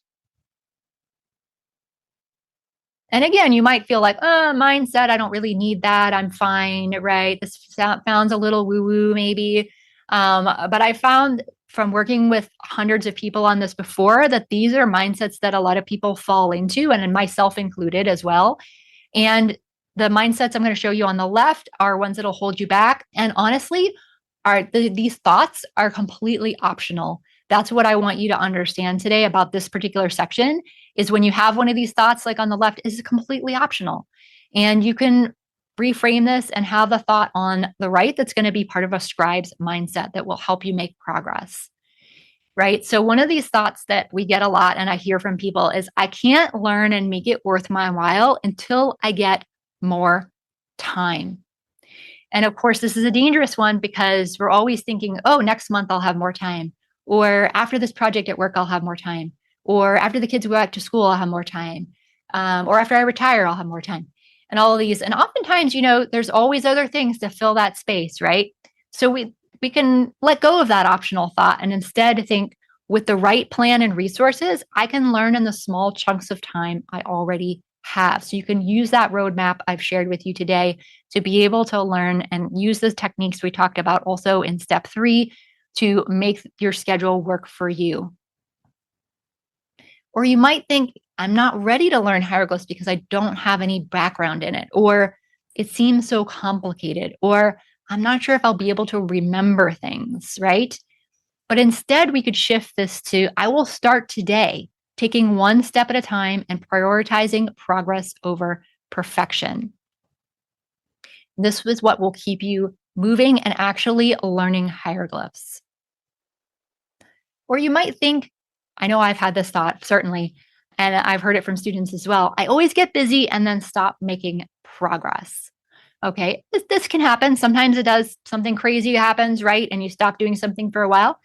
And again, you might feel like, mindset, I don't really need that. I'm fine, right? This sounds a little woo-woo maybe. But I found from working with hundreds of people on this before that these are mindsets that a lot of people fall into, and myself included as well. And the mindsets I'm going to show you on the left are ones that'll hold you back. And honestly, these thoughts are completely optional. That's what I want you to understand today about this particular section, is when you have one of these thoughts, like on the left, is completely optional. And you can reframe this and have the thought on the right that's going to be part of a scribe's mindset that will help you make progress. Right? So one of these thoughts that we get a lot and I hear from people is, I can't learn and make it worth my while until I get more time. And of course, this is a dangerous one because we're always thinking, oh, next month I'll have more time. Or after this project at work, I'll have more time. Or after the kids go back to school, I'll have more time. Or after I retire, I'll have more time. And all of these. And oftentimes, there's always other things to fill that space, right? So we can let go of that optional thought and instead think, with the right plan and resources, I can learn in the small chunks of time I already have. So you can use that roadmap I've shared with you today to be able to learn and use the techniques we talked about also in step 3 to make your schedule work for you. Or you might think, I'm not ready to learn hieroglyphs because I don't have any background in it, or it seems so complicated, or I'm not sure if I'll be able to remember things, right? But instead, we could shift this to, I will start today, taking one step at a time and prioritizing progress over perfection. This is what will keep you moving and actually learning hieroglyphs. Or you might think, I know I've had this thought, certainly, and I've heard it from students as well. I always get busy and then stop making progress. Okay, this can happen. Sometimes it does, something crazy happens, right? And you stop doing something for a while.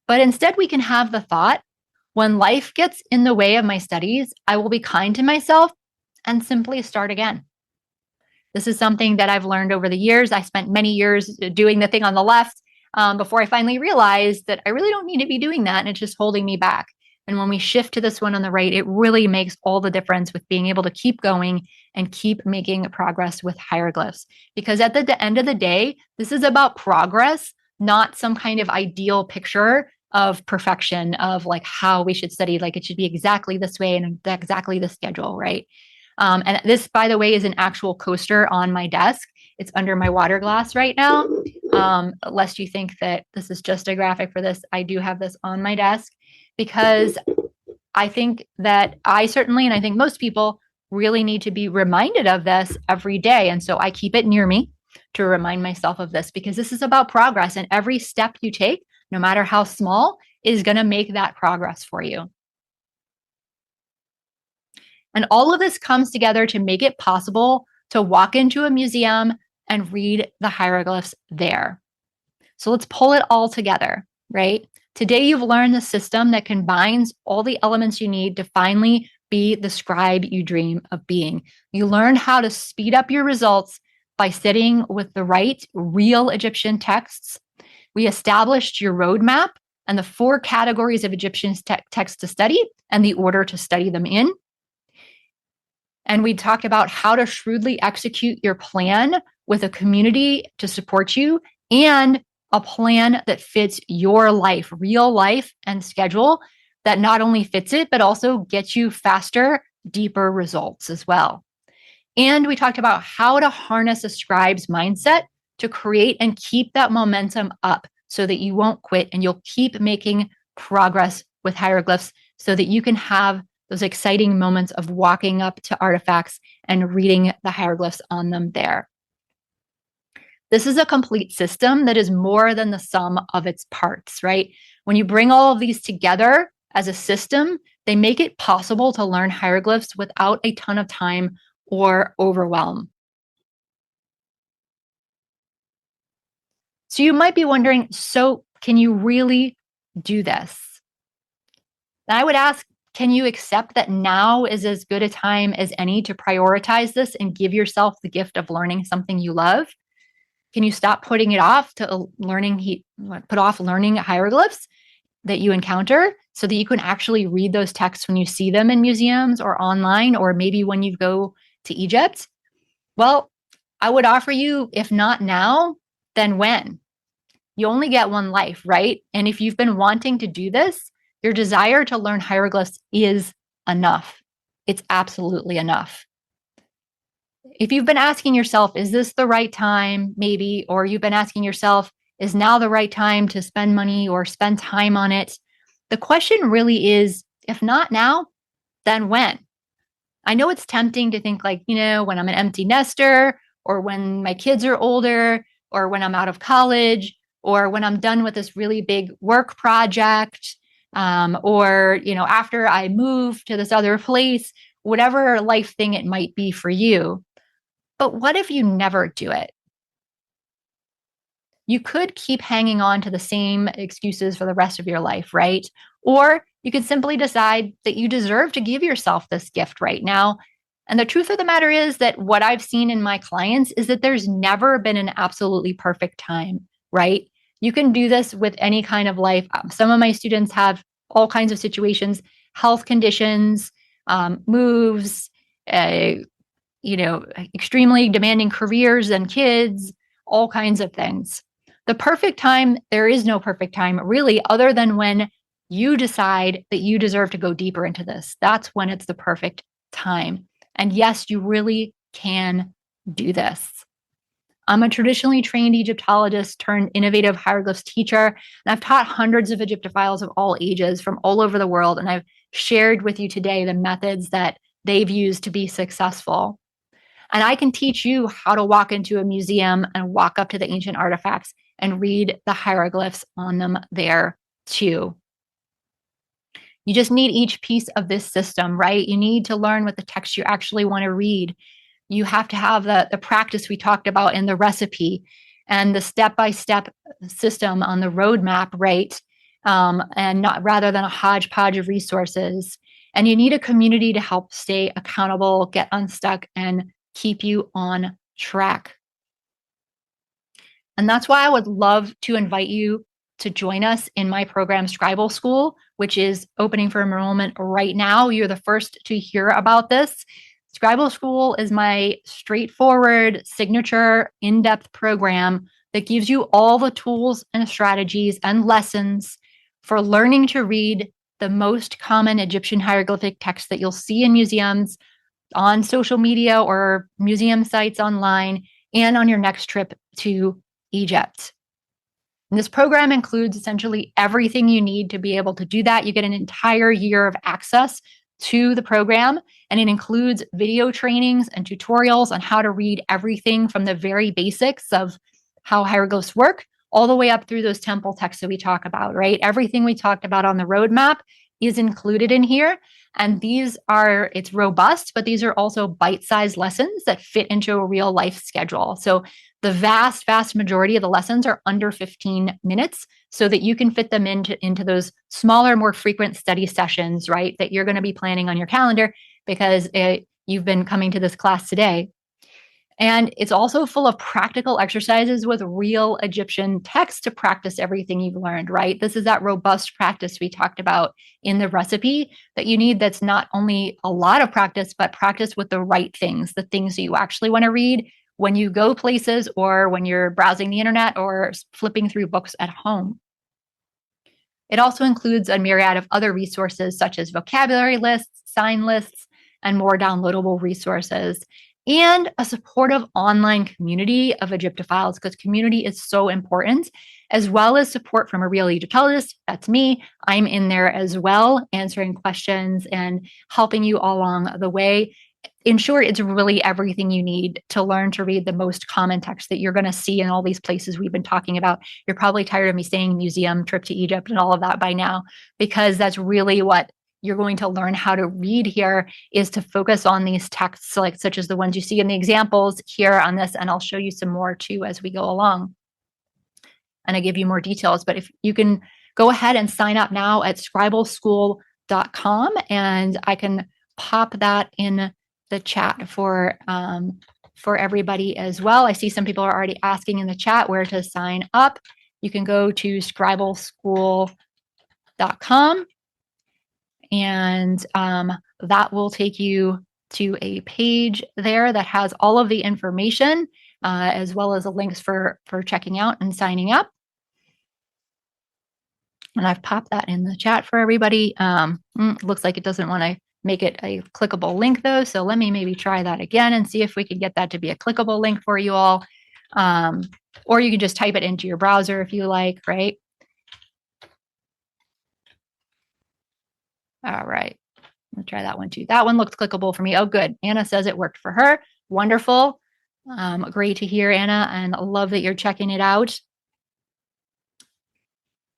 But instead, we can have the thought, when life gets in the way of my studies, I will be kind to myself and simply start again. This is something that I've learned over the years. I spent many years doing the thing on the left before I finally realized that I really don't need to be doing that, and it's just holding me back. And when we shift to this one on the right, it really makes all the difference with being able to keep going and keep making progress with hieroglyphs. Because at the end of the day, this is about progress, not some kind of ideal picture of perfection of like how we should study. Like it should be exactly this way and exactly the schedule, right? And this, by the way, is an actual coaster on my desk. It's under my water glass right now. Lest you think that this is just a graphic for this, I do have this on my desk because I think that I certainly, and I think most people really need to be reminded of this every day. And so I keep it near me to remind myself of this because this is about progress. And every step you take, no matter how small, is going to make that progress for you. And all of this comes together to make it possible to walk into a museum and read the hieroglyphs there. So let's pull it all together, right? Today, you've learned the system that combines all the elements you need to finally be the scribe you dream of being. You learned how to speed up your results by sitting with the right, real Egyptian texts. We established your roadmap and the 4 categories of Egyptian texts to study and the order to study them in. And we talked about how to shrewdly execute your plan with a community to support you and a plan that fits your life, real life and schedule that not only fits it, but also gets you faster, deeper results as well. And we talked about how to harness a scribe's mindset to create and keep that momentum up so that you won't quit and you'll keep making progress with hieroglyphs so that you can have those exciting moments of walking up to artifacts and reading the hieroglyphs on them there. This is a complete system that is more than the sum of its parts, right? When you bring all of these together as a system, they make it possible to learn hieroglyphs without a ton of time or overwhelm. So you might be wondering, so can you really do this? And I would ask, can you accept that now is as good a time as any to prioritize this and give yourself the gift of learning something you love? Can you stop putting it off to put off learning hieroglyphs that you encounter so that you can actually read those texts when you see them in museums or online, or maybe when you go to Egypt? Well, I would offer you, if not now, then when? You only get one life, right? And if you've been wanting to do this, your desire to learn hieroglyphs is enough. It's absolutely enough. If you've been asking yourself, is this the right time? Maybe, or you've been asking yourself, is now the right time to spend money or spend time on it? The question really is, if not now, then when? I know it's tempting to think like, when I'm an empty nester, or when my kids are older, or when I'm out of college, or when I'm done with this really big work project, or after I move to this other place, whatever life thing it might be for you. But what if you never do it? You could keep hanging on to the same excuses for the rest of your life, right? Or you could simply decide that you deserve to give yourself this gift right now. And the truth of the matter is that what I've seen in my clients is that there's never been an absolutely perfect time, right? You can do this with any kind of life. Some of my students have all kinds of situations, health conditions, moves, extremely demanding careers and kids, all kinds of things. The perfect time, there is no perfect time really, other than when you decide that you deserve to go deeper into this. That's when it's the perfect time. And yes, you really can do this. I'm a traditionally trained Egyptologist turned innovative hieroglyphs teacher, and I've taught hundreds of Egyptophiles of all ages from all over the world, and I've shared with you today the methods that they've used to be successful. And I can teach you how to walk into a museum and walk up to the ancient artifacts and read the hieroglyphs on them there too. You just need each piece of this system, right? You need to learn what the text you actually want to read. You have to have the practice we talked about in the recipe and the step-by-step system on the roadmap, right? And not rather than a hodgepodge of resources. And you need a community to help stay accountable, get unstuck, and keep you on track. And that's why I would love to invite you to join us in my program, Scribal School, which is opening for enrollment right now. You're the first to hear about this. Scribal School is my straightforward, signature, in-depth program that gives you all the tools and strategies and lessons for learning to read the most common Egyptian hieroglyphic text that you'll see in museums, on social media or museum sites online, and on your next trip to Egypt. And this program includes essentially everything you need to be able to do that. You get an entire year of access to the program, and it includes video trainings and tutorials on how to read everything from the very basics of how hieroglyphs work all the way up through those temple texts that we talk about, right? Everything we talked about on the roadmap is included in here. And it's robust, but these are also bite-sized lessons that fit into a real life schedule. So the vast, vast majority of the lessons are under 15 minutes so that you can fit them into those smaller, more frequent study sessions, right? That you're going to be planning on your calendar because you've been coming to this class today. And it's also full of practical exercises with real Egyptian text to practice everything you've learned, right? This is that robust practice we talked about in the recipe that you need. That's not only a lot of practice, but practice with the right things, the things that you actually want to read when you go places or when you're browsing the internet or flipping through books at home. It also includes a myriad of other resources such as vocabulary lists, sign lists, and more downloadable resources, and a supportive online community of Egyptophiles, because community is so important, as well as support from a real Egyptologist. That's me. I'm in there as well, answering questions and helping you all along the way. In short, it's really everything you need to learn to read the most common text that you're going to see in all these places we've been talking about. You're probably tired of me saying museum, trip to Egypt, and all of that by now, because that's really what you're going to learn how to read here, is to focus on these texts, such as the ones you see in the examples here on this, and I'll show you some more too as we go along. And I give you more details, but if you can go ahead and sign up now at scribalschool.com, and I can pop that in the chat for everybody as well. I see some people are already asking in the chat where to sign up. You can go to scribalschool.com, and that will take you to a page there that has all of the information, as well as the links for checking out and signing up. And I've popped that in the chat for everybody. Looks like it doesn't want to make it a clickable link though. So let me maybe try that again and see if we can get that to be a clickable link for you all. Or you can just type it into your browser if you like, right? All right, let's try that one too. That one looked clickable for me. Oh, good. Anna says it worked for her. Wonderful. Great to hear, Anna, and love that you're checking it out.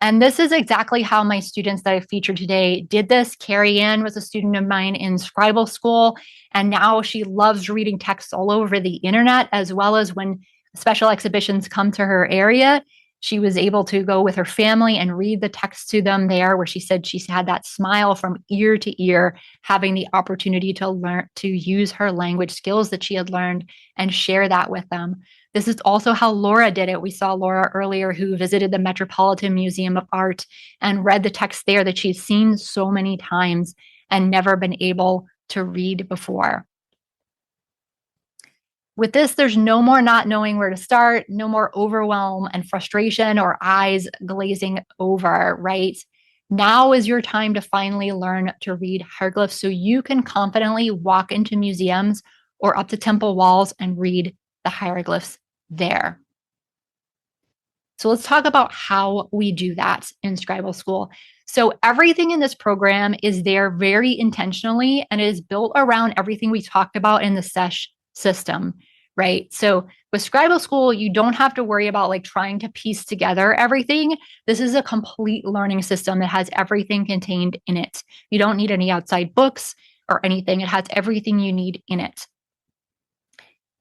And this is exactly how my students that I featured today did this. Carrie Ann was a student of mine in Scribal School, and now she loves reading texts all over the internet, as well as when special exhibitions come to her area. She was able to go with her family and read the text to them there, where she said she had that smile from ear to ear, having the opportunity to learn to use her language skills that she had learned and share that with them. This is also how Laura did it. We saw Laura earlier, who visited the Metropolitan Museum of Art and read the text there that she's seen so many times and never been able to read before. With this, there's no more not knowing where to start, no more overwhelm and frustration or eyes glazing over, right? Now is your time to finally learn to read hieroglyphs so you can confidently walk into museums or up to temple walls and read the hieroglyphs there. So let's talk about how we do that in Scribal School. So everything in this program is there very intentionally, and it is built around everything we talked about in the S.E.H system, right? So with Scribal School, you don't have to worry about trying to piece together everything. This is a complete learning system that has everything contained in it. You don't need any outside books or anything. It has everything you need in it.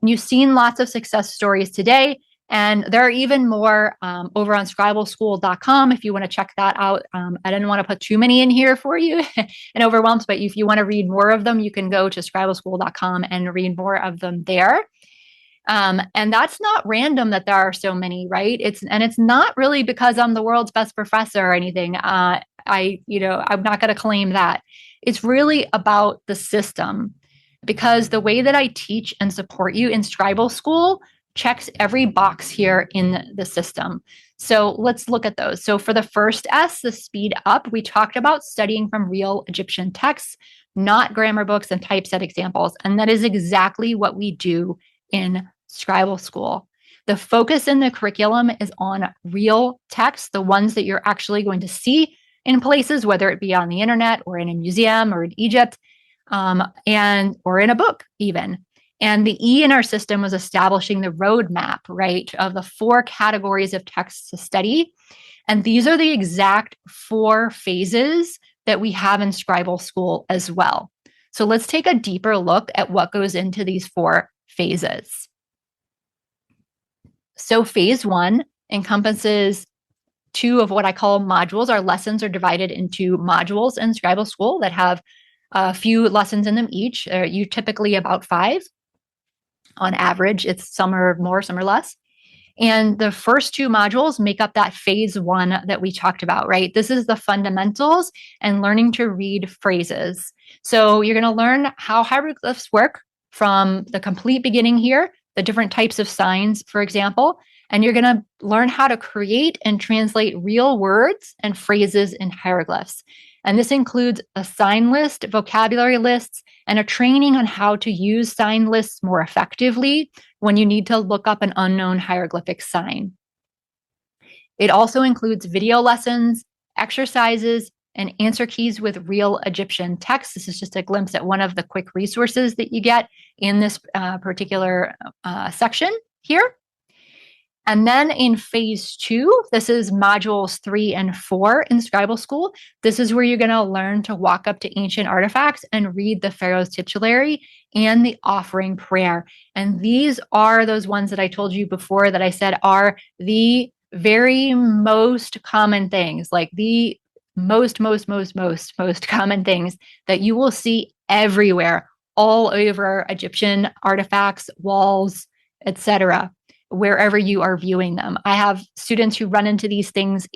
And you've seen lots of success stories today. And there are even more over on scribalschool.com if you want to check that out. I didn't want to put too many in here for you and overwhelmed, but if you want to read more of them, you can go to scribalschool.com and read more of them there. And that's not random that there are so many, right? It's not really because I'm the world's best professor or anything. I'm not going to claim that. It's really about the system, because the way that I teach and support you in Scribal School checks every box here in the system. So let's look at those. So for the first S, the speed up, we talked about studying from real Egyptian texts, not grammar books and typeset examples. And that is exactly what we do in Scribal School. The focus in the curriculum is on real texts, the ones that you're actually going to see in places, whether it be on the internet or in a museum or in Egypt, or in a book even. And the E in our system was establishing the roadmap, right, of the 4 categories of texts to study. And these are the exact 4 phases that we have in Scribal School as well. So let's take a deeper look at what goes into these 4 phases. So phase 1 encompasses 2 of what I call modules. Our lessons are divided into modules in Scribal School that have a few lessons in them each. You typically about 5 on average. It's some are more, some are less. And the first 2 modules make up that phase 1 that we talked about, right? This is the fundamentals and learning to read phrases. So you're going to learn how hieroglyphs work from the complete beginning here, the different types of signs, for example, and you're going to learn how to create and translate real words and phrases in hieroglyphs. And this includes a sign list, vocabulary lists, and a training on how to use sign lists more effectively when you need to look up an unknown hieroglyphic sign. It also includes video lessons, exercises, and answer keys with real Egyptian text. This is just a glimpse at one of the quick resources that you get in this particular section here. And then in phase 2, this is modules 3 and 4 in Scribal School. This is where you're going to learn to walk up to ancient artifacts and read the Pharaoh's titulary and the offering prayer. And these are those ones that I told you before that I said are the very most common things, like the most common things that you will see everywhere, all over Egyptian artifacts, walls, etc., wherever you are viewing them. I have students who run into these things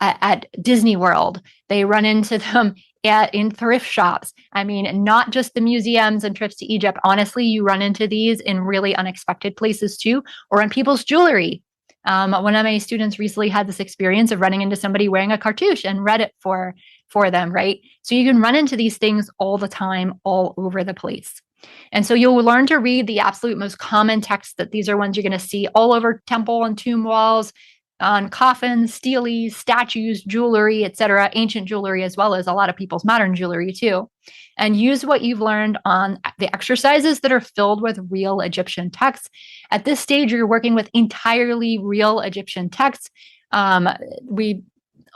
at Disney World. They run into them in thrift shops. I mean, not just the museums and trips to Egypt. Honestly, you run into these in really unexpected places too, or in people's jewelry. One of my students recently had this experience of running into somebody wearing a cartouche and read it for them, right? So you can run into these things all the time, all over the place. And so you'll learn to read the absolute most common texts, that these are ones you're going to see all over temple and tomb walls, on coffins, steles, statues, jewelry, etc., ancient jewelry, as well as a lot of people's modern jewelry too. And use what you've learned on the exercises that are filled with real Egyptian texts. At this stage, you're working with entirely real Egyptian texts. We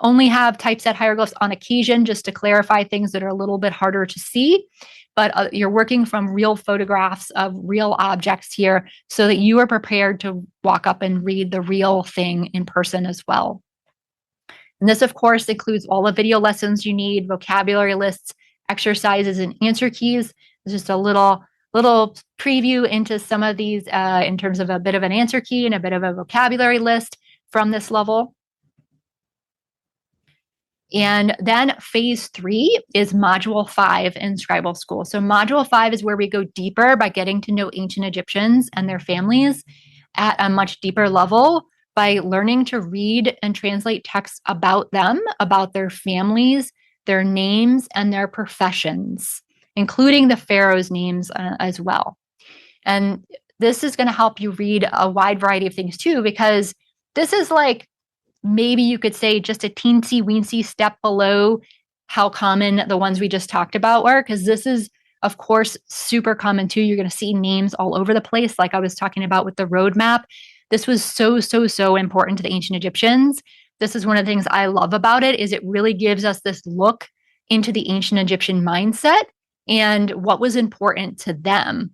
only have typeset hieroglyphs on occasion just to clarify things that are a little bit harder to see. But you're working from real photographs of real objects here so that you are prepared to walk up and read the real thing in person as well. And this, of course, includes all the video lessons you need, vocabulary lists, exercises, and answer keys. It's just a little preview into some of these in terms of a bit of an answer key and a bit of a vocabulary list from this level. And then phase 3 is module 5 in Scribal School. So module 5 is where we go deeper by getting to know ancient Egyptians and their families at a much deeper level by learning to read and translate texts about them, about their families, their names, and their professions, including the pharaoh's names as well. And this is going to help you read a wide variety of things too, because this is like, maybe you could say just a teensy weensy step below how common the ones we just talked about were, because this is, of course, super common too. You're going to see names all over the place, like I was talking about with the roadmap. This was so important to the ancient Egyptians. This is one of the things I love about it, is it really gives us this look into the ancient Egyptian mindset and what was important to them.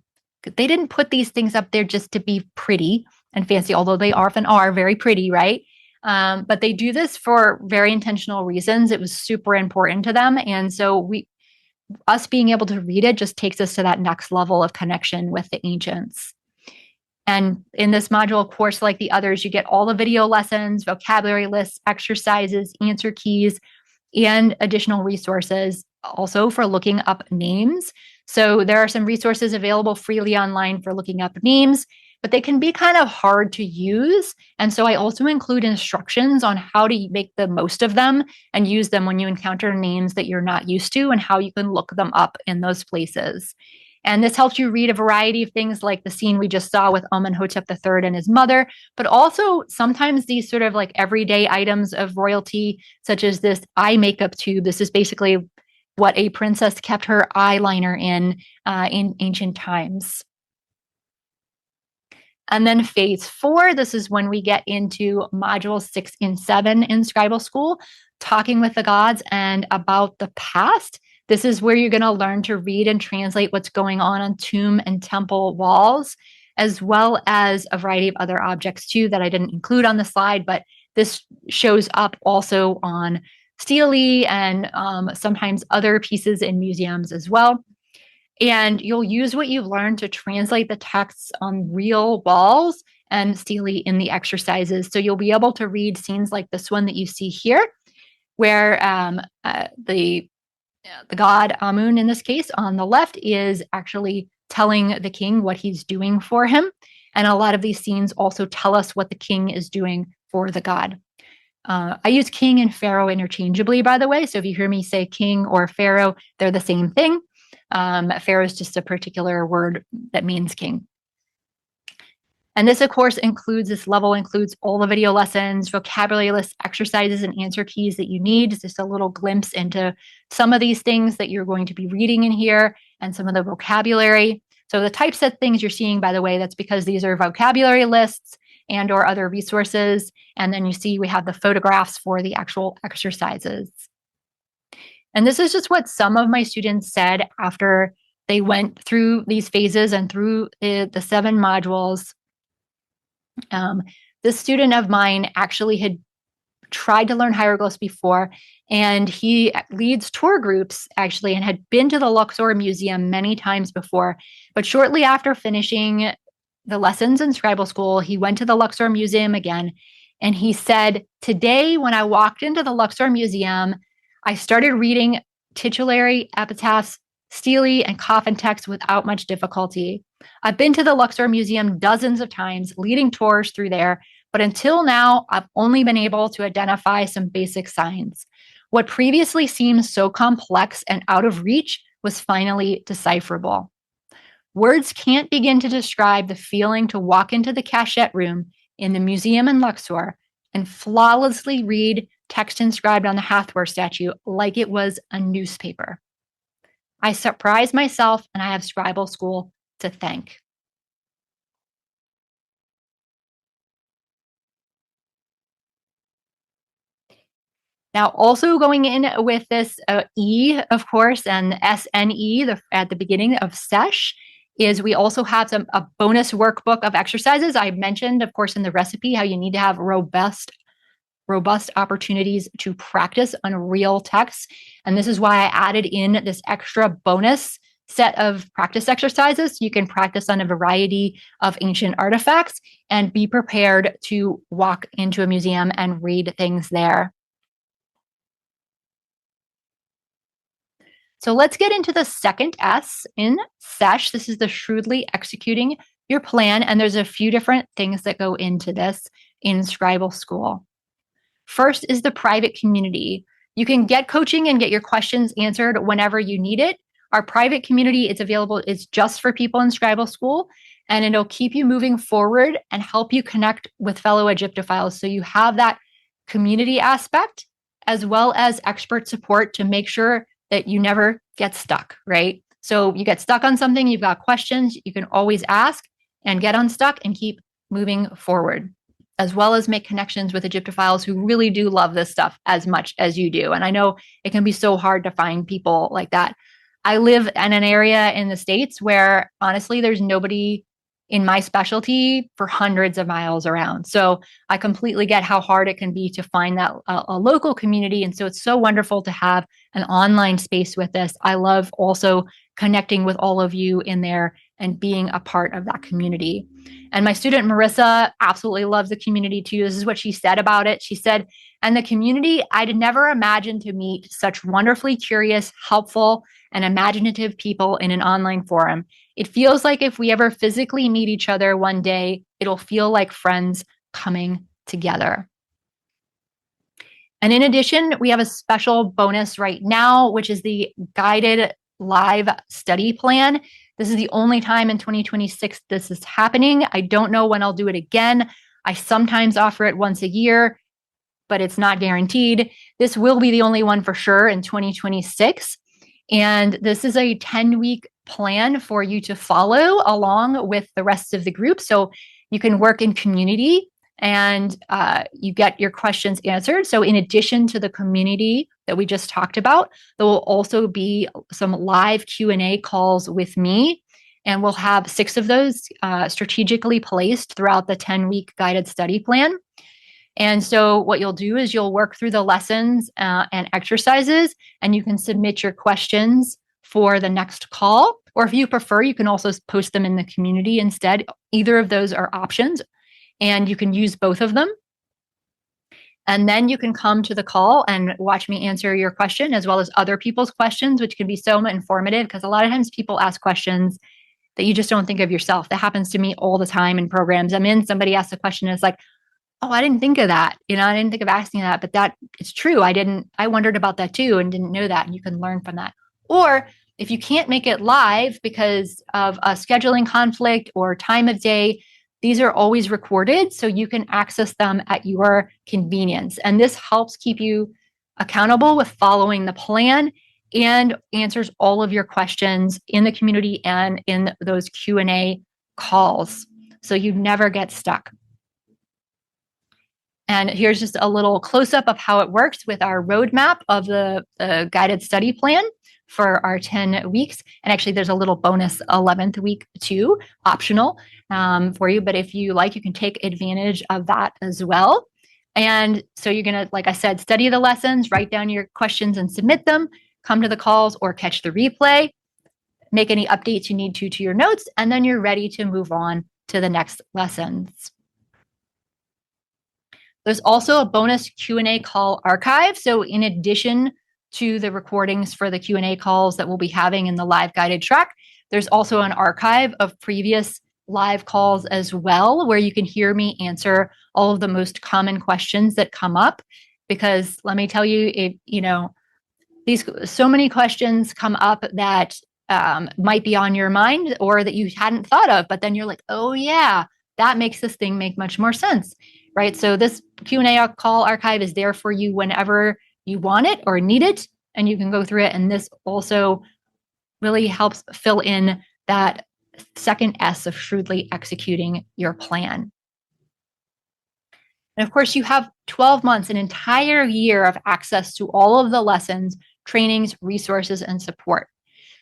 they didn't put these things up there just to be pretty and fancy, although they often are very pretty, right? But they do this for very intentional reasons. It was super important to them. And so us being able to read it just takes us to that next level of connection with the ancients. And in this module, of course, like the others, you get all the video lessons, vocabulary lists, exercises, answer keys, and additional resources also for looking up names. So there are some resources available freely online for looking up names, but they can be kind of hard to use. And so I also include instructions on how to make the most of them and use them when you encounter names that you're not used to and how you can look them up in those places. And this helps you read a variety of things like the scene we just saw with Amenhotep III and his mother, but also sometimes these sort of like everyday items of royalty, such as this eye makeup tube. This is basically what a princess kept her eyeliner in ancient times. And then phase 4, this is when we get into modules 6 and 7 in Scribal School, talking with the gods and about the past. This is where you're going to learn to read and translate what's going on tomb and temple walls, as well as a variety of other objects too that I didn't include on the slide, but this shows up also on stele and sometimes other pieces in museums as well. And you'll use what you've learned to translate the texts on real walls and stele in the exercises. So you'll be able to read scenes like this one that you see here, where the god Amun, in this case, on the left, is actually telling the king what he's doing for him. And a lot of these scenes also tell us what the king is doing for the god. I use king and pharaoh interchangeably, by the way. So if you hear me say king or pharaoh, they're the same thing. Pharaoh is just a particular word that means king. And this, of course, includes all the video lessons, vocabulary lists, exercises, and answer keys that you need. It's just a little glimpse into some of these things that you're going to be reading in here and some of the vocabulary. So the types of things you're seeing, by the way, that's because these are vocabulary lists and or other resources. And then you see we have the photographs for the actual exercises. And this is just what some of my students said after they went through these phases and through the 7 modules. This student of mine actually had tried to learn hieroglyphs before, and he leads tour groups actually and had been to the Luxor Museum many times before. But shortly after finishing the lessons in Scribal School, he went to the Luxor Museum again, and he said, "Today, when I walked into the Luxor Museum, I started reading titulary epitaphs, stele, and coffin texts without much difficulty. I've been to the Luxor Museum dozens of times, leading tours through there, but until now, I've only been able to identify some basic signs. What previously seemed so complex and out of reach was finally decipherable. Words can't begin to describe the feeling to walk into the cachette room in the museum in Luxor and flawlessly read text inscribed on the Hathor statue like it was a newspaper. I surprised myself, and I have Scribal School to thank." Now, also going in with this E, of course, and SNE at the beginning of S.E.H, is we also have a bonus workbook of exercises. I mentioned, of course, in the recipe how you need to have robust opportunities to practice on real texts. And this is why I added in this extra bonus set of practice exercises. So you can practice on a variety of ancient artifacts and be prepared to walk into a museum and read things there. So let's get into the second S in S.E.H. This is the shrewdly executing your plan. And there's a few different things that go into this in Scribal School. First is the private community. You can get coaching and get your questions answered whenever you need it. Our private community is available. It's just for people in Scribal School, and it'll keep you moving forward and help you connect with fellow Egyptophiles. So you have that community aspect as well as expert support to make sure that you never get stuck, right? So you get stuck on something, you've got questions, you can always ask and get unstuck and keep moving forward, as well as make connections with Egyptophiles who really do love this stuff as much as you do. And I know it can be so hard to find people like that. I live in an area in the States where honestly, there's nobody in my specialty for hundreds of miles around. So I completely get how hard it can be to find that a local community. And so it's so wonderful to have an online space with this. I love also connecting with all of you in there and being a part of that community. And my student Marissa absolutely loves the community too. This is what she said about it. She said, and the community, I'd never imagined to meet such wonderfully curious, helpful, and imaginative people in an online forum. It feels like if we ever physically meet each other one day, it'll feel like friends coming together. And in addition, we have a special bonus right now, which is the guided live study plan. This is the only time in 2026 this is happening. I don't know when I'll do it again. I sometimes offer it once a year, but it's not guaranteed. This will be the only one for sure in 2026. And this is a 10-week plan for you to follow along with the rest of the group. So you can work in community and you get your questions answered. So in addition to the community that we just talked about, there will also be some live Q&A calls with me. And we'll have 6 of those strategically placed throughout the 10-week guided study plan. And so what you'll do is you'll work through the lessons and exercises, and you can submit your questions for the next call. Or if you prefer, you can also post them in the community instead. Either of those are options, and you can use both of them. And then you can come to the call and watch me answer your question as well as other people's questions, which can be so informative because a lot of times people ask questions that you just don't think of yourself. That happens to me all the time in programs I'm in. Somebody asks a question and it's like, oh, I didn't think of that. I didn't think of asking that, but that it's true. I wondered about that too and didn't know that. And you can learn from that. Or if you can't make it live because of a scheduling conflict or time of day, these are always recorded so you can access them at your convenience. And this helps keep you accountable with following the plan and answers all of your questions in the community and in those Q&A calls. So you never get stuck. And here's just a little close-up of how it works with our roadmap of the guided study plan for our 10 weeks. And actually, there's a little bonus 11th week too, optional for you. But if you like, you can take advantage of that as well. And so you're going to, like I said, study the lessons, write down your questions and submit them, come to the calls or catch the replay, make any updates you need to your notes, and then you're ready to move on to the next lessons. There's also a bonus Q&A call archive. So in addition to the recordings for the Q&A calls that we'll be having in the live guided track, there's also an archive of previous live calls as well, where you can hear me answer all of the most common questions that come up. Because let me tell you, these so many questions come up that might be on your mind or that you hadn't thought of, but then you're like, oh yeah, that makes this thing make much more sense. Right? So this Q&A call archive is there for you whenever you want it or need it, and you can go through it. And this also really helps fill in that second S of shrewdly executing your plan. And of course, you have 12 months, an entire year of access to all of the lessons, trainings, resources, and support.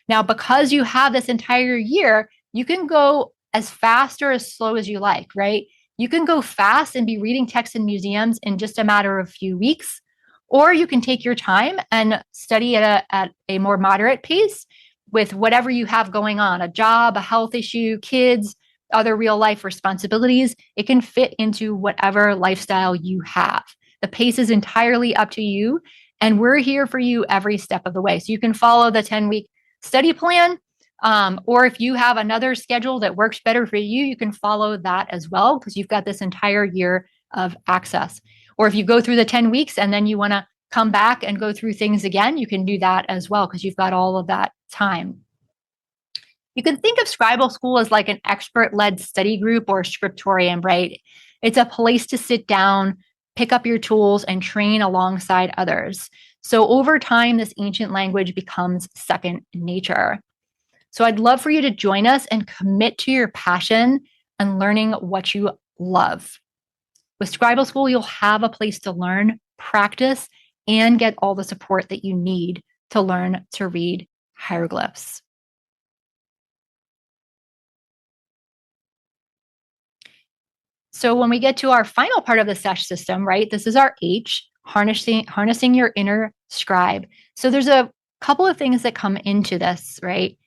Now, because you have this entire year, you can go as fast or as slow as you like, right? You can go fast and be reading texts in museums in just a matter of a few weeks, or you can take your time and study at a more moderate pace with whatever you have going on, a job, a health issue, kids, other real life responsibilities. It can fit into whatever lifestyle you have. The pace is entirely up to you, and we're here for you every step of the way. So you can follow the 10-week study plan. Or if you have another schedule that works better for you, you can follow that as well because you've got this entire year of access. Or if you go through the 10 weeks and then you want to come back and go through things again, you can do that as well because you've got all of that time. You can think of Scribal School as like an expert-led study group or scriptorium, right? It's a place to sit down, pick up your tools, and train alongside others. So over time, this ancient language becomes second nature. So I'd love for you to join us and commit to your passion and learning what you love. With Scribal School, you'll have a place to learn, practice, and get all the support that you need to learn to read hieroglyphs. So when we get to our final part of the S.E.H system, right, this is our H, harnessing your inner scribe. So there's a couple of things that come into this, right,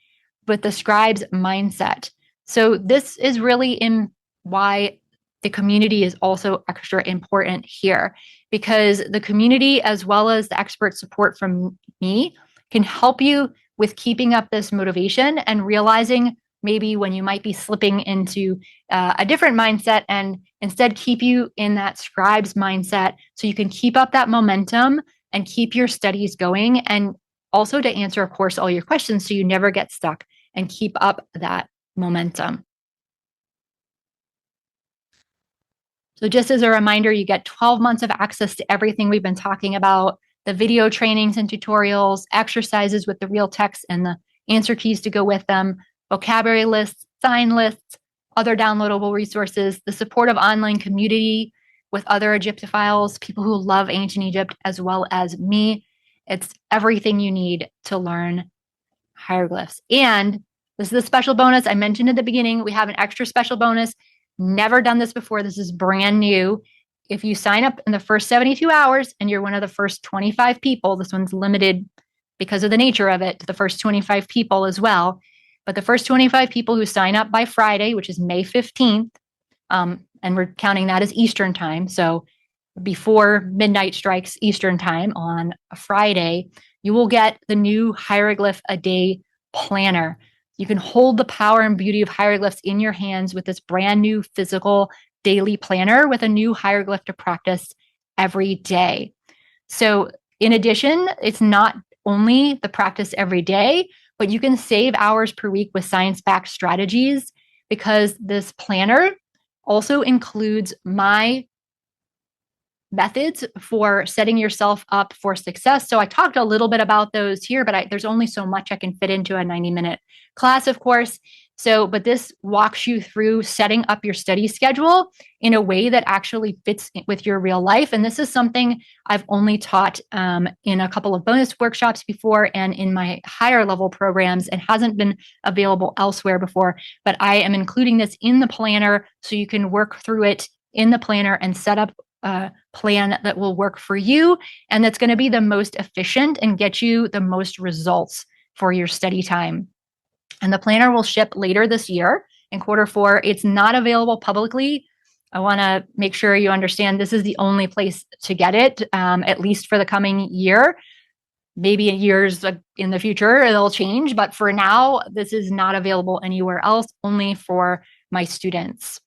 with the scribe's mindset. So this is really in why the community is also extra important here, because the community, as well as the expert support from me, can help you with keeping up this motivation and realizing maybe when you might be slipping into a different mindset, and instead keep you in that scribe's mindset so you can keep up that momentum and keep your studies going, and also to answer, of course, all your questions so you never get stuck and keep up that momentum. So just as a reminder, you get 12 months of access to everything we've been talking about, the video trainings and tutorials, exercises with the real text and the answer keys to go with them, vocabulary lists, sign lists, other downloadable resources, the support of online community with other Egyptophiles, people who love ancient Egypt, as well as me. It's everything you need to learn hieroglyphs. And this is a special bonus I mentioned at the beginning. We have an extra special bonus. Never done this before. This is brand new. If you sign up in the first 72 hours and you're one of the first 25 people, this one's limited because of the nature of it to the first 25 people as well. But the first 25 people who sign up by Friday, which is May 15th, and we're counting that as Eastern time. So before midnight strikes Eastern time on a Friday, you will get the new Hieroglyph a Day planner. You can hold the power and beauty of hieroglyphs in your hands with this brand new physical daily planner with a new hieroglyph to practice every day. So in addition, it's not only the practice every day, but you can save hours per week with science-backed strategies, because this planner also includes my methods for setting yourself up for success. So I talked a little bit about those here, but there's only so much I can fit into a 90-minute class, of course. But this walks you through setting up your study schedule in a way that actually fits with your real life. And this is something I've only taught in a couple of bonus workshops before and in my higher level programs, and hasn't been available elsewhere before. But I am including this in the planner so you can work through it in the planner and set up a plan that will work for you and that's going to be the most efficient and get you the most results for your study time. And the planner will ship later this year in Q4. It's not available publicly. I want to make sure you understand this is the only place to get it, at least for the coming year. Maybe in years in the future, it'll change. But for now, this is not available anywhere else, only for my students.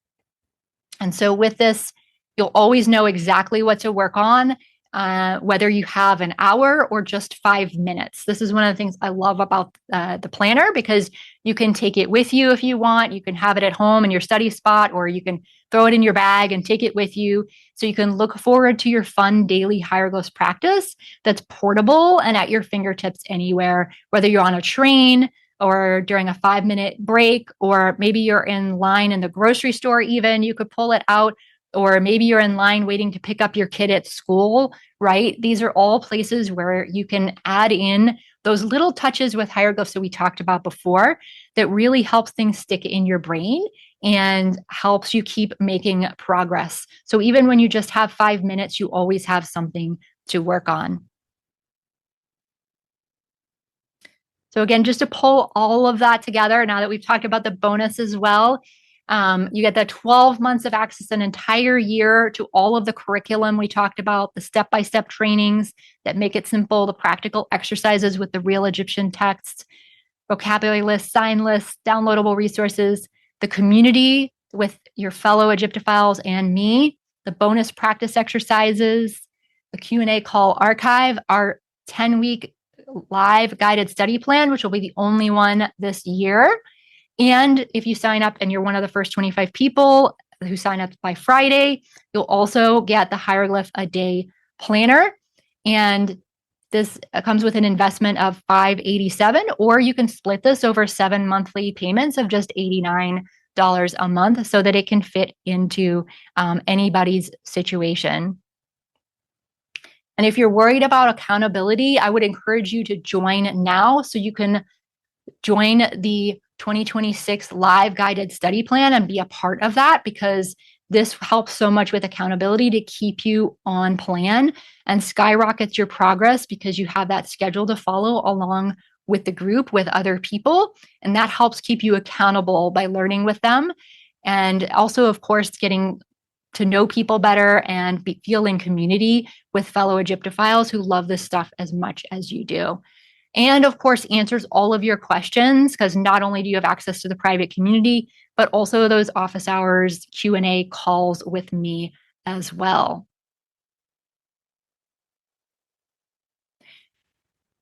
And so with this, you'll always know exactly what to work on, whether you have an hour or just 5 minutes. This is one of the things I love about the planner, because you can take it with you if you want. You can have it at home in your study spot, or you can throw it in your bag and take it with you. So you can look forward to your fun daily hieroglyphs practice that's portable and at your fingertips anywhere, whether you're on a train or during a 5-minute break, or maybe you're in line in the grocery store even, you could pull it out. Or maybe you're in line waiting to pick up your kid at school, right? These are all places where you can add in those little touches with hieroglyphs that we talked about before that really helps things stick in your brain and helps you keep making progress. So even when you just have 5 minutes, you always have something to work on. So again, just to pull all of that together, now that we've talked about the bonus as well, you get the 12 months of access, an entire year to all of the curriculum we talked about, the step-by-step trainings that make it simple, the practical exercises with the real Egyptian texts, vocabulary lists, sign lists, downloadable resources, the community with your fellow Egyptophiles and me, the bonus practice exercises, the Q&A call archive, our 10-week live guided study plan, which will be the only one this year. And if you sign up and you're one of the first 25 people who sign up by Friday, you'll also get the Hieroglyph a Day planner. And this comes with an investment of $587, or you can split this over 7 monthly payments of just $89 a month so that it can fit into anybody's situation. And if you're worried about accountability, I would encourage you to join now so you can join the 2026 live guided study plan and be a part of that, because this helps so much with accountability to keep you on plan and skyrockets your progress because you have that schedule to follow along with the group with other people. And that helps keep you accountable by learning with them. And also, of course, getting to know people better and feel in community with fellow Egyptophiles who love this stuff as much as you do. And of course, answers all of your questions, because not only do you have access to the private community, but also those office hours, Q&A calls with me as well.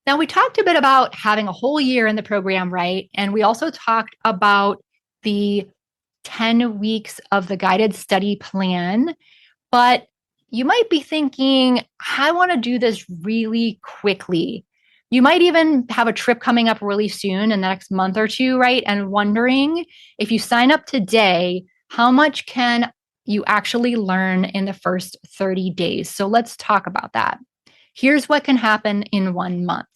Now, we talked a bit about having a whole year in the program, right? And we also talked about the 10 weeks of the guided study plan. But you might be thinking, I want to do this really quickly. You might even have a trip coming up really soon in the next month or two, right? And wondering, if you sign up today, how much can you actually learn in the first 30 days? So let's talk about that. Here's what can happen in 1 month.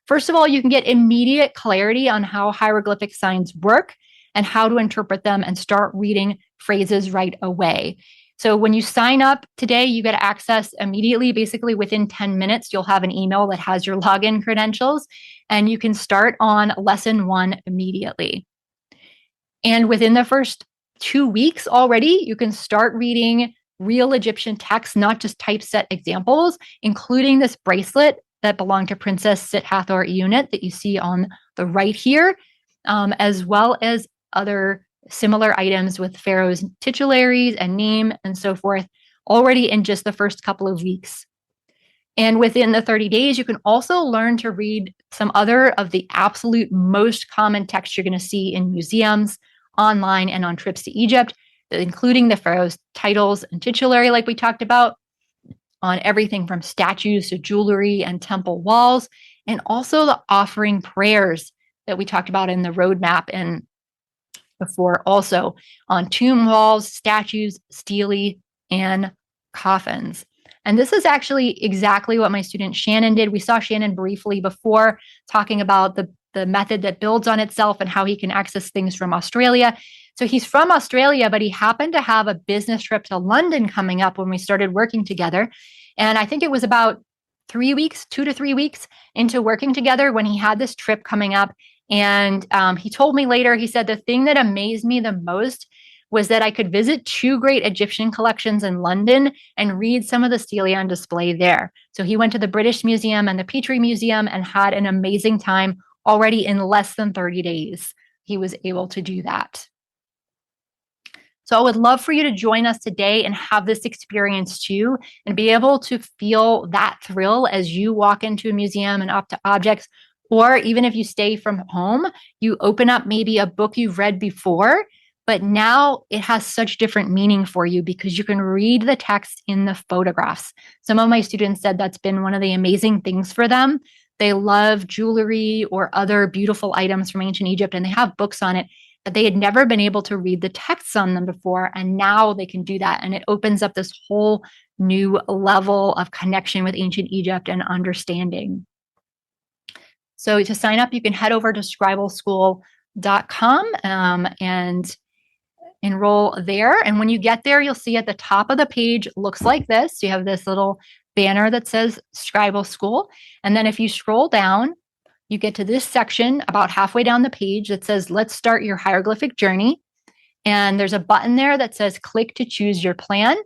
First of all, you can get immediate clarity on how hieroglyphic signs work and how to interpret them and start reading phrases right away. So when you sign up today, you get access immediately. Basically, within 10 minutes, you'll have an email that has your login credentials, and you can start on lesson 1 immediately. And within the first 2 weeks already, you can start reading real Egyptian texts, not just typeset examples, including this bracelet that belonged to Princess Sithathor Unit that you see on the right here, as well as other similar items with Pharaoh's titularies and name and so forth, already in just the first couple of weeks. And within the 30 days, you can also learn to read some other of the absolute most common texts you're going to see in museums, online, and on trips to Egypt, including the Pharaoh's titles and titulary, like we talked about, on everything from statues to jewelry and temple walls, and also the offering prayers that we talked about in the roadmap and before, also on tomb walls, statues, stelae, and coffins. And this is actually exactly what my student Shannon did. We saw Shannon briefly before talking about the method that builds on itself and how he can access things from Australia. So he's from Australia, but he happened to have a business trip to London coming up when we started working together. And I think it was about 3 weeks, 2 to 3 weeks into working together when he had this trip coming up. And he told me later, he said, the thing that amazed me the most was that I could visit 2 great Egyptian collections in London and read some of the stelae on display there. So he went to the British Museum and the Petrie Museum and had an amazing time already in less than 30 days. He was able to do that. So I would love for you to join us today and have this experience too, and be able to feel that thrill as you walk into a museum and up to objects. Or even if you stay from home, you open up maybe a book you've read before, but now it has such different meaning for you because you can read the text in the photographs. Some of my students said that's been one of the amazing things for them. They love jewelry or other beautiful items from ancient Egypt, and they have books on it, but they had never been able to read the texts on them before, and now they can do that. And it opens up this whole new level of connection with ancient Egypt and understanding. So to sign up, you can head over to scribalschool.com and enroll there. And when you get there, you'll see at the top of the page looks like this. You have this little banner that says Scribal School. And then if you scroll down, you get to this section about halfway down the page that says, let's start your hieroglyphic journey. And there's a button there that says, click to choose your plan.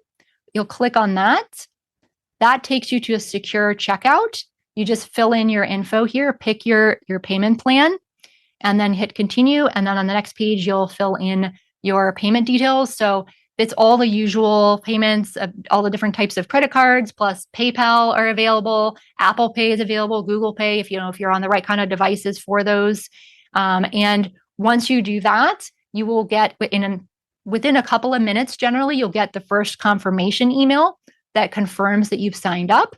You'll click on that. That takes you to a secure checkout. You just fill in your info here, pick your payment plan, and then hit continue. And then on the next page, you'll fill in your payment details. So it's all the usual payments, all the different types of credit cards, plus PayPal are available. Apple Pay is available, Google Pay, if you're on the right kind of devices for those. And once you do that, you will get within a couple of minutes, generally, you'll get the first confirmation email that confirms that you've signed up.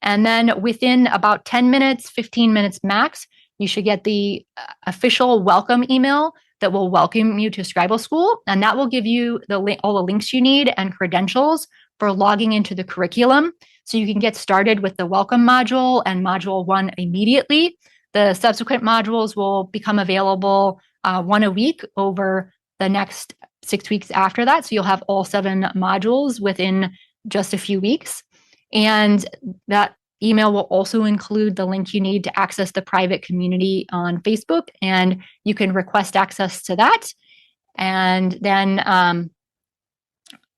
And then within about 10 minutes, 15 minutes max, you should get the official welcome email that will welcome you to Scribal School. And that will give you all the links you need and credentials for logging into the curriculum. So you can get started with the welcome module and module 1 immediately. The subsequent modules will become available one a week over the next 6 weeks after that. So you'll have all 7 modules within just a few weeks. And that email will also include the link you need to access the private community on Facebook. And you can request access to that. And then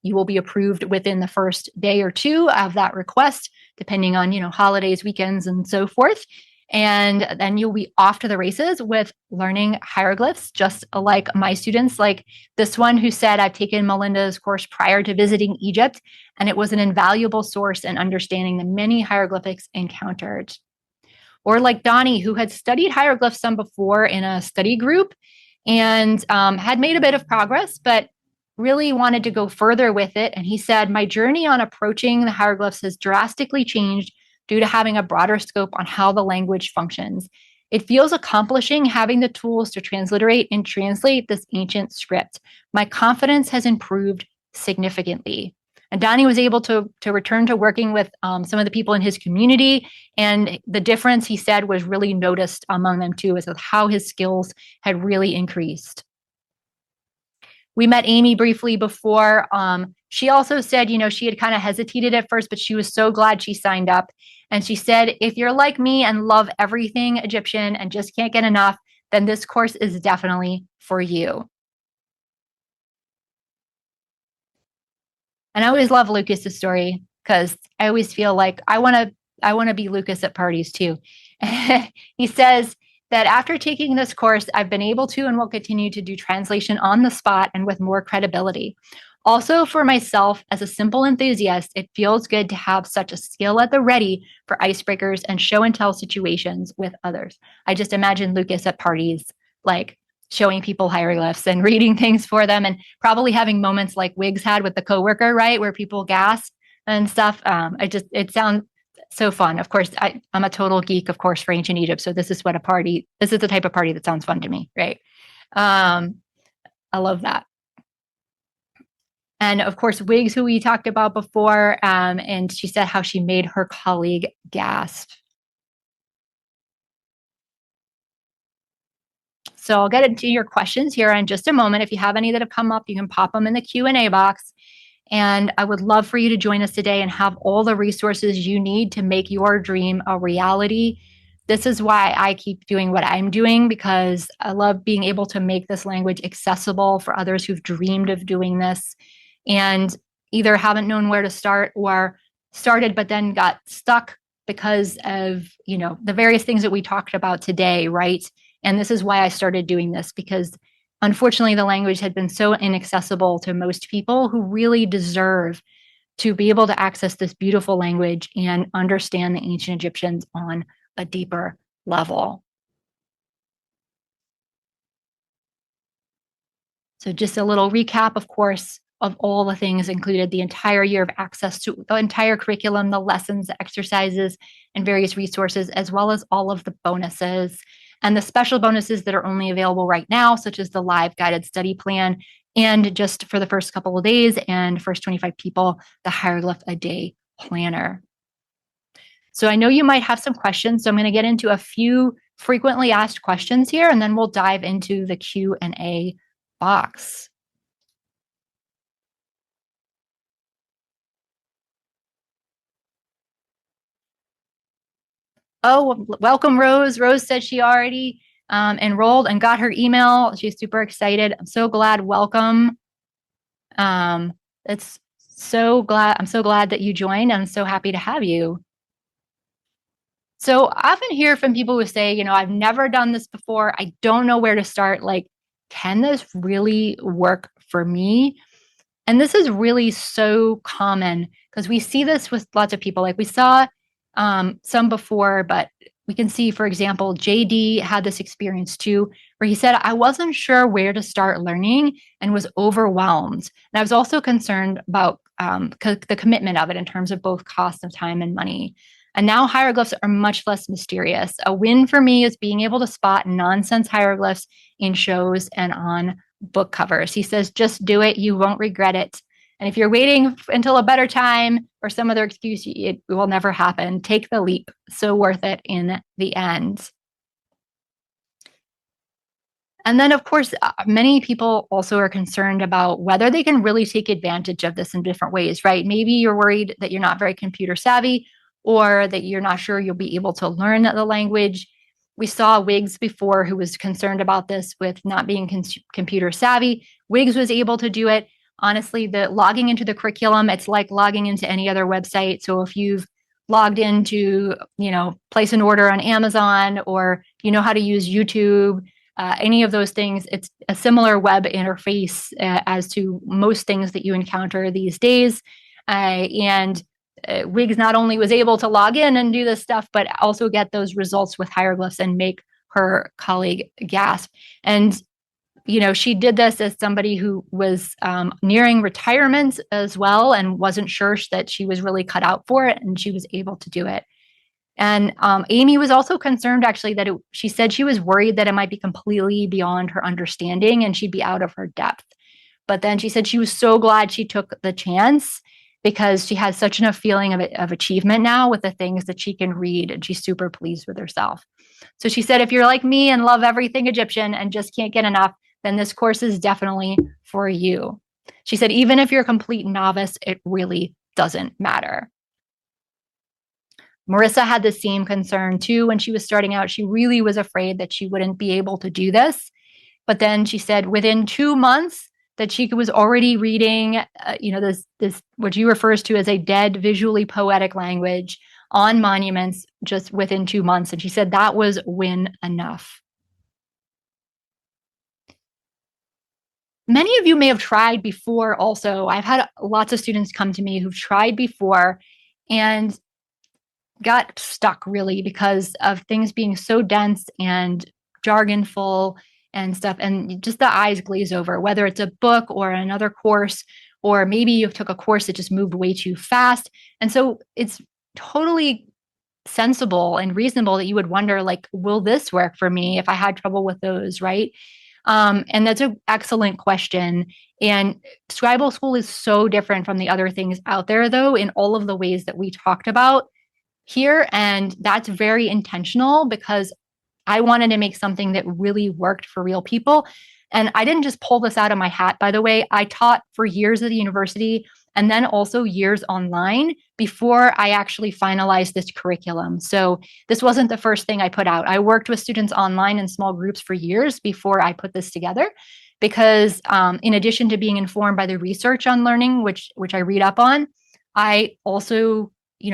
you will be approved within the first day or 2 of that request, depending on, holidays, weekends, and so forth. And then you'll be off to the races with learning hieroglyphs, just like my students, like this one who said, I've taken Melinda's course prior to visiting Egypt, and it was an invaluable source in understanding the many hieroglyphics encountered. Or like Donnie, who had studied hieroglyphs some before in a study group and had made a bit of progress, but really wanted to go further with it. And he said, my journey on approaching the hieroglyphs has drastically changed due to having a broader scope on how the language functions. It feels accomplishing having the tools to transliterate and translate this ancient script. My confidence has improved significantly. And Donnie was able to return to working with some of the people in his community. And the difference, he said, was really noticed among them too, as of how his skills had really increased. We met Amy briefly before. She also said, she had kind of hesitated at first, but she was so glad she signed up. And she said, if you're like me and love everything Egyptian and just can't get enough, then this course is definitely for you. And I always love Lucas's story because I always feel like I want to be Lucas at parties too. He says that after taking this course, I've been able to and will continue to do translation on the spot and with more credibility. Also, for myself, as a simple enthusiast, it feels good to have such a skill at the ready for icebreakers and show and tell situations with others. I just imagine Lucas at parties, like showing people hieroglyphs and reading things for them, and probably having moments like Wiggs had with the coworker, right, where people gasp and stuff. It sounds so fun. Of course, I'm a total geek, of course, for ancient Egypt. So this is the type of party that sounds fun to me, right? I love that. And of course, Wiggs, who we talked about before, and she said how she made her colleague gasp. So I'll get into your questions here in just a moment. If you have any that have come up, you can pop them in the Q&A box. And I would love for you to join us today and have all the resources you need to make your dream a reality. This is why I keep doing what I'm doing, because I love being able to make this language accessible for others who've dreamed of doing this and either haven't known where to start or started but then got stuck because of, the various things that we talked about today, right? And this is why I started doing this, because unfortunately, the language had been so inaccessible to most people who really deserve to be able to access this beautiful language and understand the ancient Egyptians on a deeper level. So just a little recap, of course, of all the things included: the entire year of access to the entire curriculum, the lessons, the exercises, and various resources, as well as all of the bonuses and the special bonuses that are only available right now, such as the live guided study plan, and just for the first couple of days and first 25 people, the hieroglyph a day planner. So I know you might have some questions, so I'm going to get into a few frequently asked questions here, and then we'll dive into the Q&A box. Oh, welcome, Rose. Rose said she already enrolled and got her email. She's super excited. I'm so glad. Welcome. It's so glad. I'm so glad that you joined. I'm so happy to have you. So I often hear from people who say, I've never done this before. I don't know where to start. Like, can this really work for me? And this is really so common because we see this with lots of people. Like we saw some before, but we can see, for example, JD had this experience too, where he said, I wasn't sure where to start learning and was overwhelmed. And I was also concerned about the commitment of it in terms of both cost of time and money. And now hieroglyphs are much less mysterious. A win for me is being able to spot nonsense hieroglyphs in shows and on book covers. He says, just do it. You won't regret it. And if you're waiting until a better time or some other excuse, it will never happen. Take the leap. So worth it in the end. And then, of course, many people also are concerned about whether they can really take advantage of this in different ways, right? Maybe you're worried that you're not very computer savvy or that you're not sure you'll be able to learn the language. We saw Wiggs before who was concerned about this with not being computer savvy. Wiggs was able to do it. Honestly, the logging into the curriculum, it's like logging into any other website. So if you've logged into, place an order on Amazon, or you know how to use YouTube, any of those things, it's a similar web interface as to most things that you encounter these days. And Wiggs not only was able to log in and do this stuff, but also get those results with hieroglyphs and make her colleague gasp. And she did this as somebody who was nearing retirement as well and wasn't sure that she was really cut out for it, and she was able to do it. And Amy was also concerned, actually, that she said she was worried that it might be completely beyond her understanding and she'd be out of her depth. But then she said she was so glad she took the chance because she has such a feeling of achievement now with the things that she can read, and she's super pleased with herself. So she said, if you're like me and love everything Egyptian and just can't get enough, then this course is definitely for you. She said, even if you're a complete novice, it really doesn't matter. Marissa had the same concern too when she was starting out. She really was afraid that she wouldn't be able to do this. But then she said within 2 months that she was already reading, this what she refers to as a dead, visually poetic language on monuments just within 2 months. And she said that was win enough. Many of you may have tried before also. I've had lots of students come to me who've tried before and got stuck really because of things being so dense and jargonful and stuff, and just the eyes glaze over, whether it's a book or another course, or maybe you took a course that just moved way too fast. And so it's totally sensible and reasonable that you would wonder, like, will this work for me if I had trouble with those, right? And that's an excellent question. And Scribal School is so different from the other things out there, though, in all of the ways that we talked about here. And that's very intentional because I wanted to make something that really worked for real people. And I didn't just pull this out of my hat, by the way. I taught for years at the university and then also years online before I actually finalized this curriculum. So this wasn't the first thing I put out. I worked with students online in small groups for years before I put this together, because in addition to being informed by the research on learning, which I read up on, I also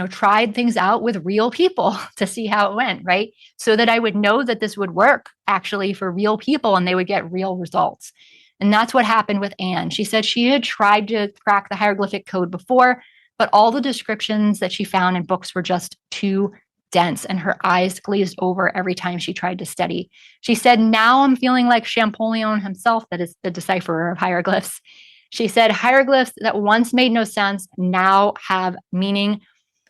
tried things out with real people to see how it went, right? So that I would know that this would work actually for real people and they would get real results. And that's what happened with Anne. She said she had tried to crack the hieroglyphic code before, but all the descriptions that she found in books were just too dense and her eyes glazed over every time she tried to study. She said, now I'm feeling like Champollion himself, that is the decipherer of hieroglyphs. She said, hieroglyphs that once made no sense now have meaning.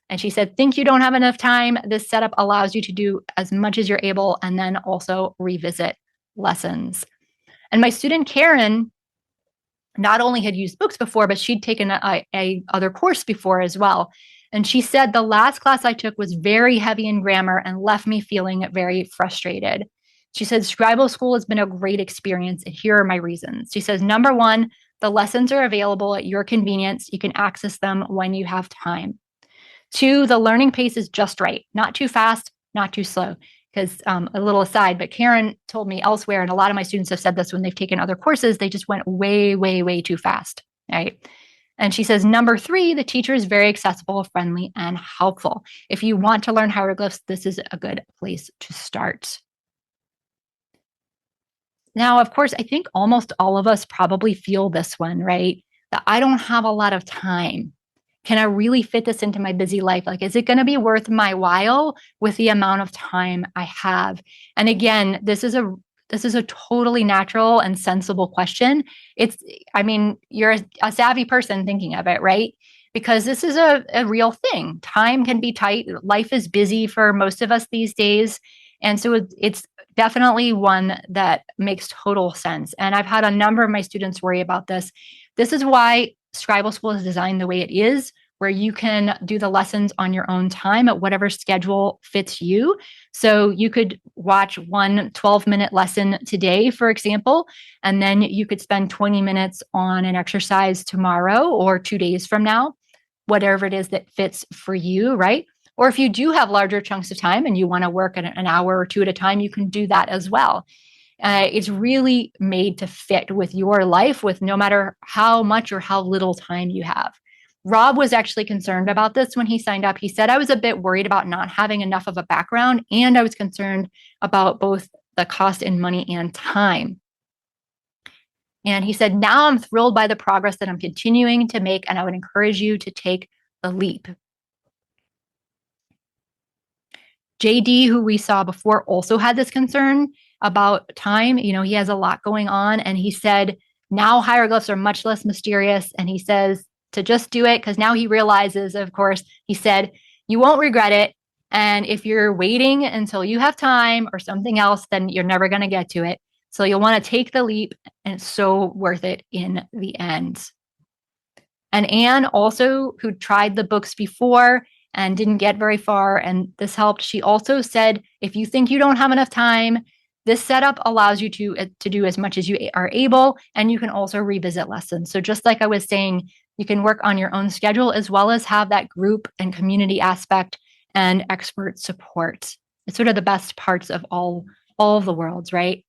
And she said, think you don't have enough time. This setup allows you to do as much as you're able and then also revisit lessons. And my student Karen not only had used books before, but she'd taken a other course before as well. And she said, the last class I took was very heavy in grammar and left me feeling very frustrated. She said, Scribal School has been a great experience, and here are my reasons. She says, number one, the lessons are available at your convenience. You can access them when you have time. 2, the learning pace is just right, not too fast, not too slow. Because a little aside, but Karen told me elsewhere, and a lot of my students have said this when they've taken other courses, they just went way, way, way too fast, right? And she says, number 3, the teacher is very accessible, friendly, and helpful. If you want to learn hieroglyphs, this is a good place to start. Now, of course, I think almost all of us probably feel this one, right? That I don't have a lot of time. Can I really fit this into my busy life? Like, is it going to be worth my while with the amount of time I have? And again, this is a totally natural and sensible question. You're a savvy person thinking of it, right? Because this is a real thing. Time can be tight. Life is busy for most of us these days. And so it's definitely one that makes total sense. And I've had a number of my students worry about this. This is why Scribal School is designed the way it is. where you can do the lessons on your own time at whatever schedule fits you. So you could watch one 12-minute lesson today, for example, and then you could spend 20 minutes on an exercise tomorrow or 2 days from now, whatever it is that fits for you, right? Or if you do have larger chunks of time and you want to work an hour or two at a time, you can do that as well. It's really made to fit with your life, with no matter how much or how little time you have. Rob was actually concerned about this when he signed up. He said, I was a bit worried about not having enough of a background, and I was concerned about both the cost in money and time. And he said, now I'm thrilled by the progress that I'm continuing to make, and I would encourage you to take the leap. JD, who we saw before, also had this concern about time. You know, he has a lot going on, and he said, now hieroglyphs are much less mysterious. And he says to just do it, because now he realizes, of course, he said, you won't regret it. And if you're waiting until you have time or something else, then you're never going to get to it. So you'll want to take the leap, and it's so worth it in the end. And Anne also, who tried the books before and didn't get very far, and this helped, she also said, if you think you don't have enough time, this setup allows you to do as much as you are able, and you can also revisit lessons. So just like I was saying, you can work on your own schedule as well as have that group and community aspect and expert support. It's sort of the best parts of all of the worlds, right?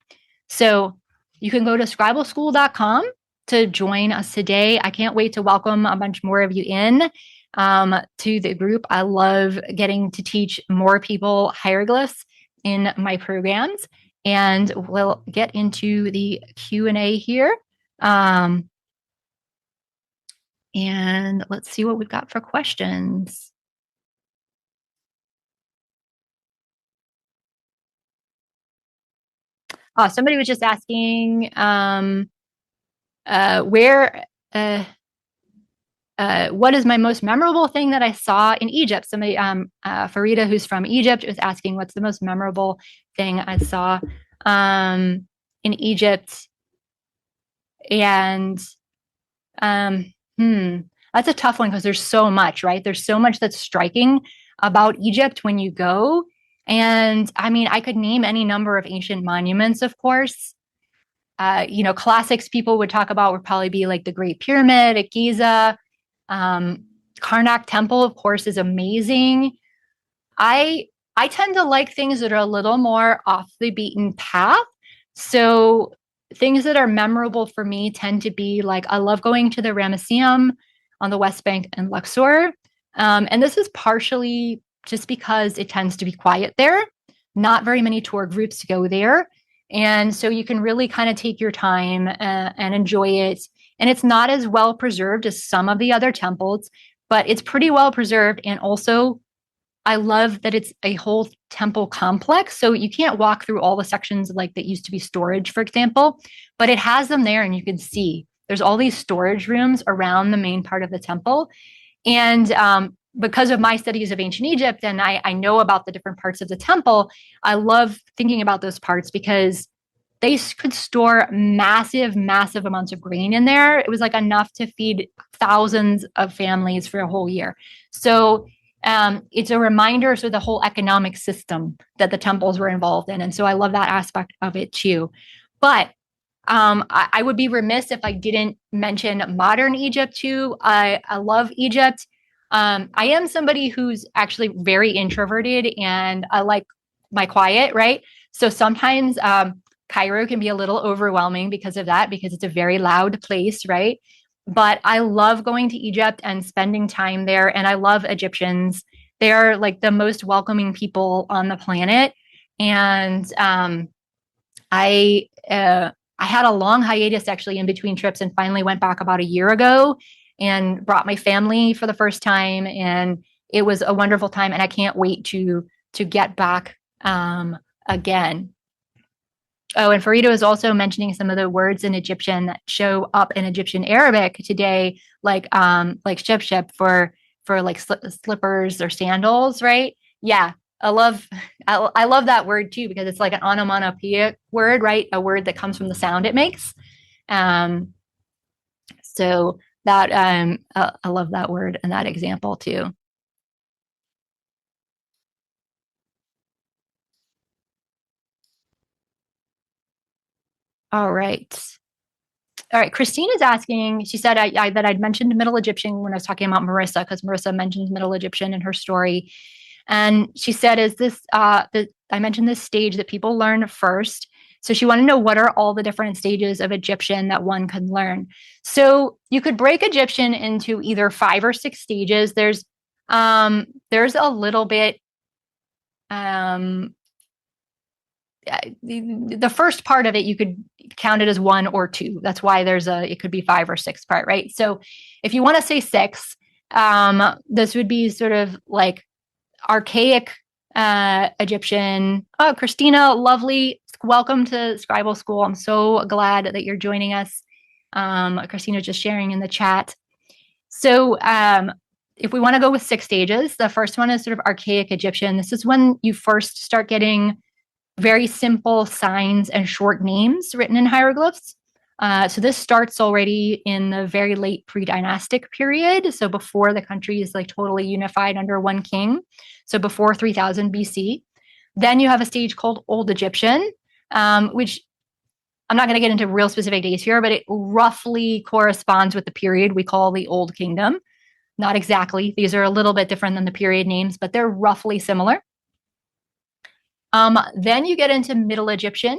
So you can go to scribalschool.com to join us today. I can't wait to welcome a bunch more of you in to the group. I love getting to teach more people hieroglyphs in my programs. And we'll get into the Q&A here. And let's see what we've got for questions. Somebody was just asking what is my most memorable thing that I saw in Egypt? Somebody, Farida, who's from Egypt, was asking what's the most memorable thing I saw in Egypt. And that's a tough one because there's so much, right? There's so much that's striking about Egypt when you go. And I mean, I could name any number of ancient monuments, of course. Classics people would talk about would probably be like the Great Pyramid at Giza. Karnak Temple, of course, is amazing. I tend to like things that are a little more off the beaten path. So things that are memorable for me tend to be like, I love going to the Ramesseum on the West Bank and Luxor. And this is partially just because it tends to be quiet there. Not very many tour groups go there. And so you can really kind of take your time and enjoy it. And it's not as well preserved as some of the other temples, but it's pretty well preserved. And also, I love that it's a whole temple complex. So you can't walk through all the sections like that used to be storage, for example, but it has them there and you can see there's all these storage rooms around the main part of the temple. And because of my studies of ancient Egypt and I know about the different parts of the temple, I love thinking about those parts because they could store massive, massive amounts of grain in there. It was like enough to feed thousands of families for a whole year. So it's a reminder of the whole economic system that the temples were involved in. And so I love that aspect of it too. But I would be remiss if I didn't mention modern Egypt too. I love Egypt. I am somebody who's actually very introverted and I like my quiet, right? So sometimes Cairo can be a little overwhelming because of that, because it's a very loud place, right? But I love going to Egypt and spending time there. And I love Egyptians. They're like the most welcoming people on the planet. And I had a long hiatus actually in between trips and finally went back about a year ago and brought my family for the first time. And it was a wonderful time. And I can't wait to get back again. Oh, and Farida was also mentioning some of the words in Egyptian that show up in Egyptian Arabic today, like ship for like slippers or sandals, right? Yeah, I love that word too because it's like an onomatopoeic word, right? A word that comes from the sound it makes. So That I love that word and that example too. All right. All right. Christine is asking, she said that I'd mentioned Middle Egyptian when I was talking about Marissa, because Marissa mentioned Middle Egyptian in her story. And she said, is this, I mentioned this stage that people learn first. So she wanted to know what are all the different stages of Egyptian that one can learn. So you could break Egyptian into either 5 or 6 stages. There's a little bit, um, the first part of it you could count it as 1 or 2. That's why it could be 5 or 6 part, right? So if you want to say 6, this would be sort of like archaic Egyptian. Oh, Christina, lovely. Welcome to Scribal School. I'm so glad that you're joining us. Christina just sharing in the chat. So if we want to go with 6 stages, the first one is sort of archaic Egyptian. This is when you first start getting very simple signs and short names written in hieroglyphs. So this starts already in the very late pre-dynastic period. So before the country is like totally unified under one king. So before 3000 BC. Then you have a stage called Old Egyptian, which I'm not going to get into real specific dates here, but it roughly corresponds with the period we call the Old Kingdom. Not exactly. These are a little bit different than the period names, but they're roughly similar. Then you get into Middle Egyptian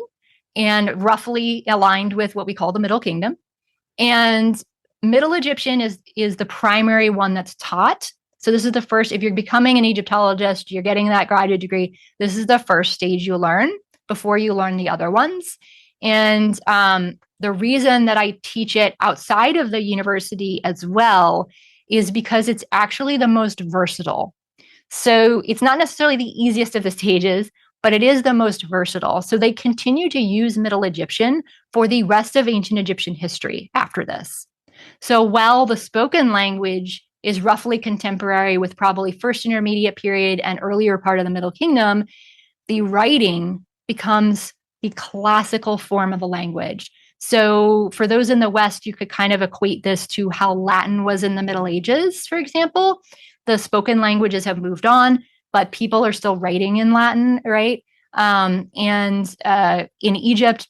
and roughly aligned with what we call the Middle Kingdom. And Middle Egyptian is the primary one that's taught. So this is the first, if you're becoming an Egyptologist, you're getting that graduate degree, this is the first stage you learn before you learn the other ones. And the reason that I teach it outside of the university as well is because it's actually the most versatile. So it's not necessarily the easiest of the stages, but it is the most versatile. So they continue to use Middle Egyptian for the rest of ancient Egyptian history after this. So while the spoken language is roughly contemporary with probably first intermediate period and earlier part of the Middle Kingdom, the writing becomes the classical form of a language. So for those in the West, you could kind of equate this to how Latin was in the Middle Ages, for example. The spoken languages have moved on, but people are still writing in Latin, right? And in Egypt,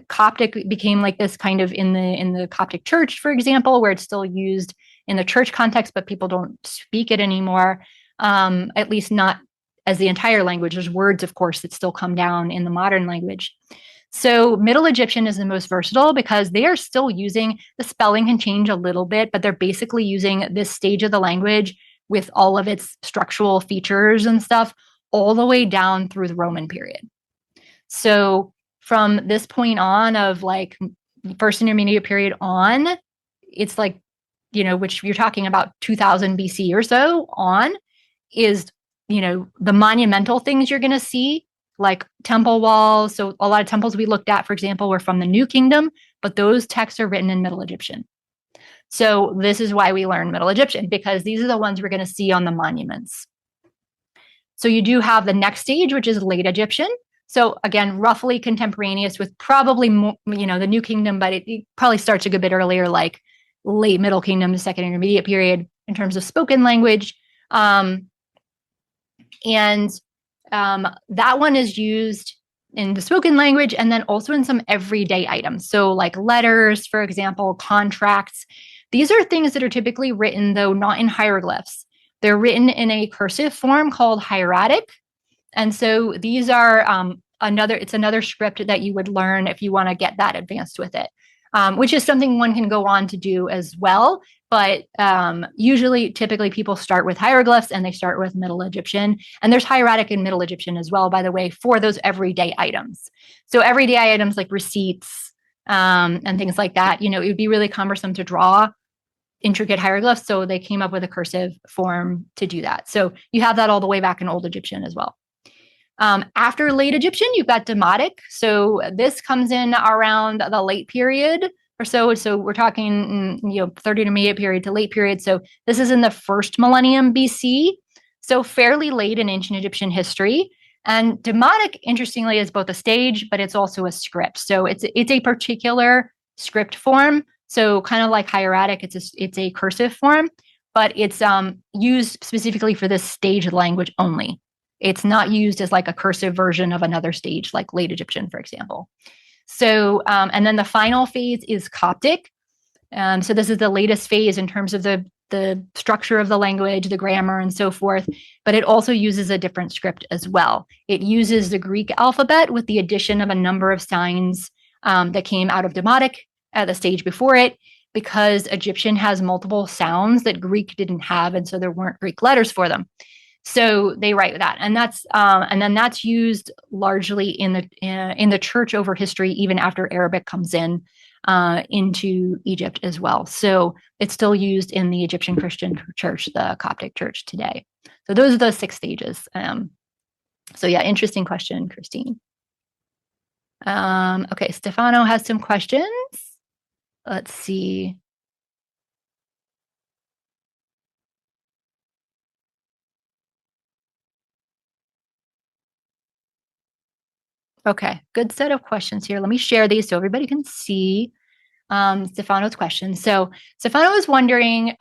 Coptic became like this kind of in the Coptic church, for example, where it's still used in the church context, but people don't speak it anymore, at least not as the entire language. There's words, of course, that still come down in the modern language. So Middle Egyptian is the most versatile because they are still using, the spelling can change a little bit, but they're basically using this stage of the language with all of its structural features and stuff all the way down through the Roman period. So from this point on of like first intermediate period on, it's like, which you're talking about 2000 BC or so on is, the monumental things you're going to see, like temple walls. So a lot of temples we looked at, for example, were from the New Kingdom, but those texts are written in Middle Egyptian. So this is why we learn Middle Egyptian, because these are the ones we're going to see on the monuments. So you do have the next stage, which is late Egyptian. So again, roughly contemporaneous with probably more, the New Kingdom, but it probably starts a good bit earlier, like late Middle Kingdom to second intermediate period in terms of spoken language. That one is used in the spoken language and then also in some everyday items. So like letters, for example, contracts. These are things that are typically written, though, not in hieroglyphs. They're written in a cursive form called hieratic. And so these are it's another script that you would learn if you want to get that advanced with it, which is something one can go on to do as well. But typically people start with hieroglyphs and they start with Middle Egyptian. And there's hieratic in Middle Egyptian as well, by the way, for those everyday items. So everyday items like receipts and things like that, it would be really cumbersome to draw intricate hieroglyphs. So they came up with a cursive form to do that. So you have that all the way back in Old Egyptian as well. After late Egyptian, you've got Demotic. So this comes in around the late period or so. So we're talking, third intermediate period to late period. So this is in the first millennium BC. So fairly late in ancient Egyptian history. And Demotic, interestingly, is both a stage, but it's also a script. So it's a particular script form So kind of like hieratic, it's a cursive form, but it's used specifically for this stage language only. It's not used as like a cursive version of another stage, like Late Egyptian, for example. So, and then the final phase is Coptic. So this is the latest phase in terms of the structure of the language, the grammar, and so forth. But it also uses a different script as well. It uses the Greek alphabet with the addition of a number of signs that came out of Demotic at the stage before it, because Egyptian has multiple sounds that Greek didn't have, and so there weren't Greek letters for them. So they write that, and then that's used largely in the church over history, even after Arabic comes in into Egypt as well. So it's still used in the Egyptian Christian church, the Coptic church today. So those are the 6 stages. So yeah, interesting question, Christine. Okay, Stefano has some questions. Let's see. Okay, good set of questions here. Let me share these so everybody can see Stefano's questions. So Stefano was wondering,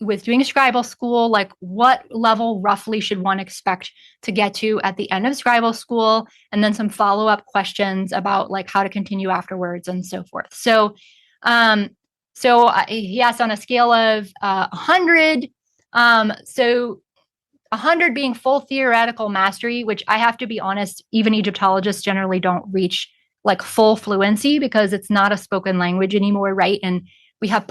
with doing a Scribal school, like what level roughly should one expect to get to at the end of Scribal school, and then some follow-up questions about like how to continue afterwards and so forth. So, yes, on a scale of 100, so 100 being full theoretical mastery, which I have to be honest, even Egyptologists generally don't reach like full fluency because it's not a spoken language anymore, right? And we have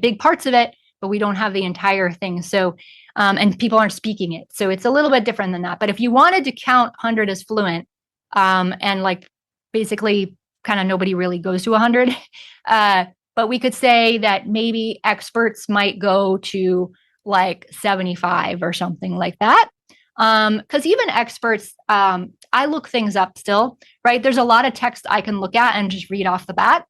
big parts of it, but we don't have the entire thing. So, and people aren't speaking it. So it's a little bit different than that. But if you wanted to count 100 as fluent, and like basically kind of nobody really goes to 100, but we could say that maybe experts might go to like 75 or something like that. Because even experts, I look things up still, right? There's a lot of text I can look at and just read off the bat.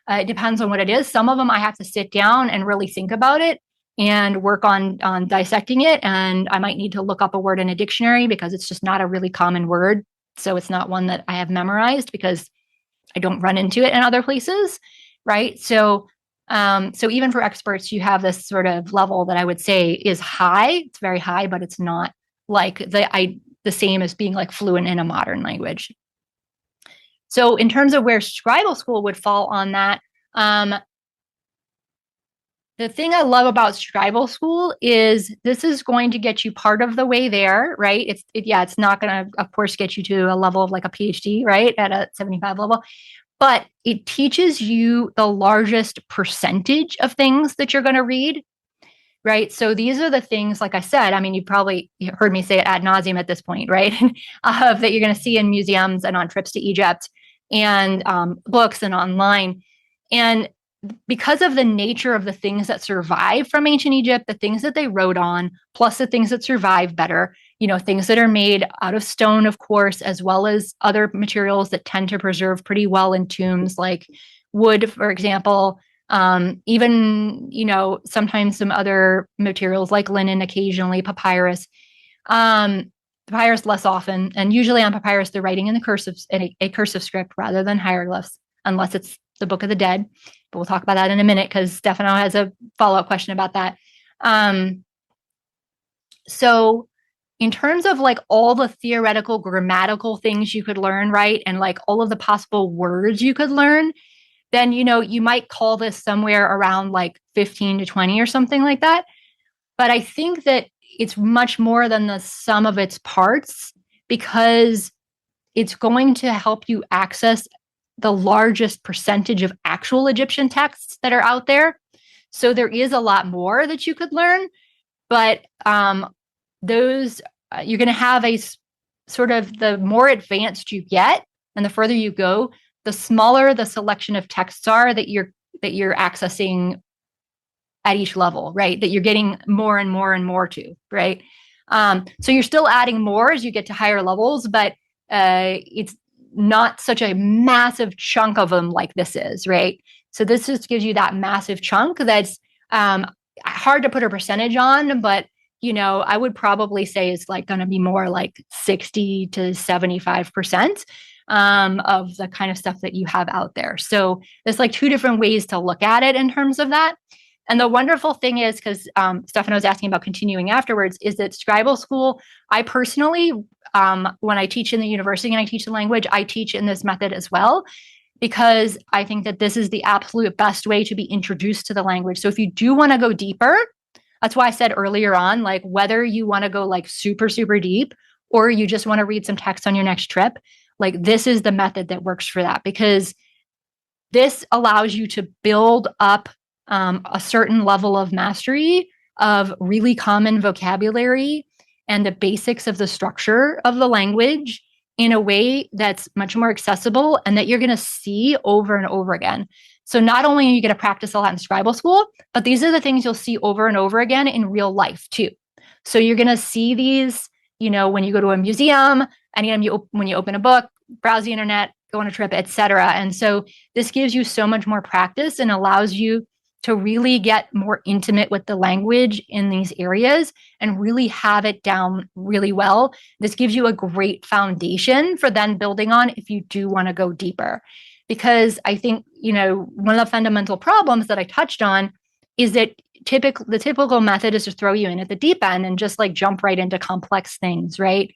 It depends on what it is. Some of them I have to sit down and really think about it and work on dissecting it. And I might need to look up a word in a dictionary because it's just not a really common word. So it's not one that I have memorized because I don't run into it in other places, right? So even for experts, you have this sort of level that I would say is high. It's very high, but it's not like the same as being like fluent in a modern language. So in terms of where Scribal School would fall on that, the thing I love about Scribal School is this is going to get you part of the way there, right? It's not going to, of course, get you to a level of like a PhD, right, at a 75 level, but it teaches you the largest percentage of things that you're going to read, right? So these are the things, like I said, I mean, you've probably heard me say it ad nauseum at this point, right? That you're going to see in museums and on trips to Egypt and books and online. And because of the nature of the things that survive from ancient Egypt, the things that they wrote on, plus the things that survive better, things that are made out of stone, of course, as well as other materials that tend to preserve pretty well in tombs, like wood, for example, even, sometimes some other materials like linen, occasionally papyrus, papyrus less often. And usually on papyrus, they're writing in a cursive script rather than hieroglyphs, unless it's the Book of the Dead. But we'll talk about that in a minute because Stefano has a follow-up question about that. So in terms of like all the theoretical grammatical things you could learn, right? And like all of the possible words you could learn, then, you might call this somewhere around like 15 to 20 or something like that. But I think that it's much more than the sum of its parts because it's going to help you access the largest percentage of actual Egyptian texts that are out there. So there is a lot more that you could learn, but those you're going to have a sort of, the more advanced you get and the further you go, the smaller the selection of texts are that you're accessing at each level, right? That you're getting more and more and more to, right? So you're still adding more as you get to higher levels, but it's not such a massive chunk of them like this is, right? So this just gives you that massive chunk that's hard to put a percentage on, but I would probably say it's like going to be more like 60 to 75%. of the kind of stuff that you have out there. So there's like two different ways to look at it in terms of that. And the wonderful thing is, because Stefano was asking about continuing afterwards, is that Scribal School, I personally, when I teach in the university and I teach the language, I teach in this method as well, because I think that this is the absolute best way to be introduced to the language. So if you do want to go deeper, that's why I said earlier on, like whether you want to go like super, super deep, or you just want to read some text on your next trip, like this is the method that works for that, because this allows you to build up a certain level of mastery of really common vocabulary and the basics of the structure of the language in a way that's much more accessible and that you're going to see over and over again. So not only are you going to practice a lot in Scribal School, but these are the things you'll see over and over again in real life too. So you're going to see these, when you go to a museum, anytime when you open a book, browse the internet, go on a trip, etc. And so this gives you so much more practice and allows you to really get more intimate with the language in these areas and really have it down really well. This gives you a great foundation for then building on if you do want to go deeper. Because I think, one of the fundamental problems that I touched on is that the typical method is to throw you in at the deep end and just like jump right into complex things, right?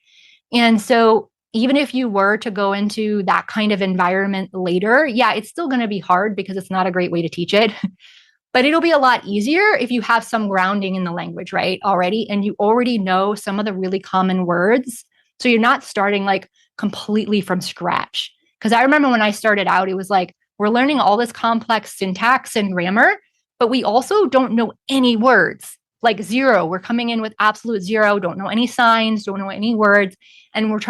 And so even if you were to go into that kind of environment later, yeah, it's still going to be hard because it's not a great way to teach it. But it'll be a lot easier if you have some grounding in the language, right, already, and you already know some of the really common words. So you're not starting like completely from scratch. Because I remember when I started out, it was like, we're learning all this complex syntax and grammar, but we also don't know any words, like zero. We're coming in with absolute zero, don't know any signs, don't know any words. And we're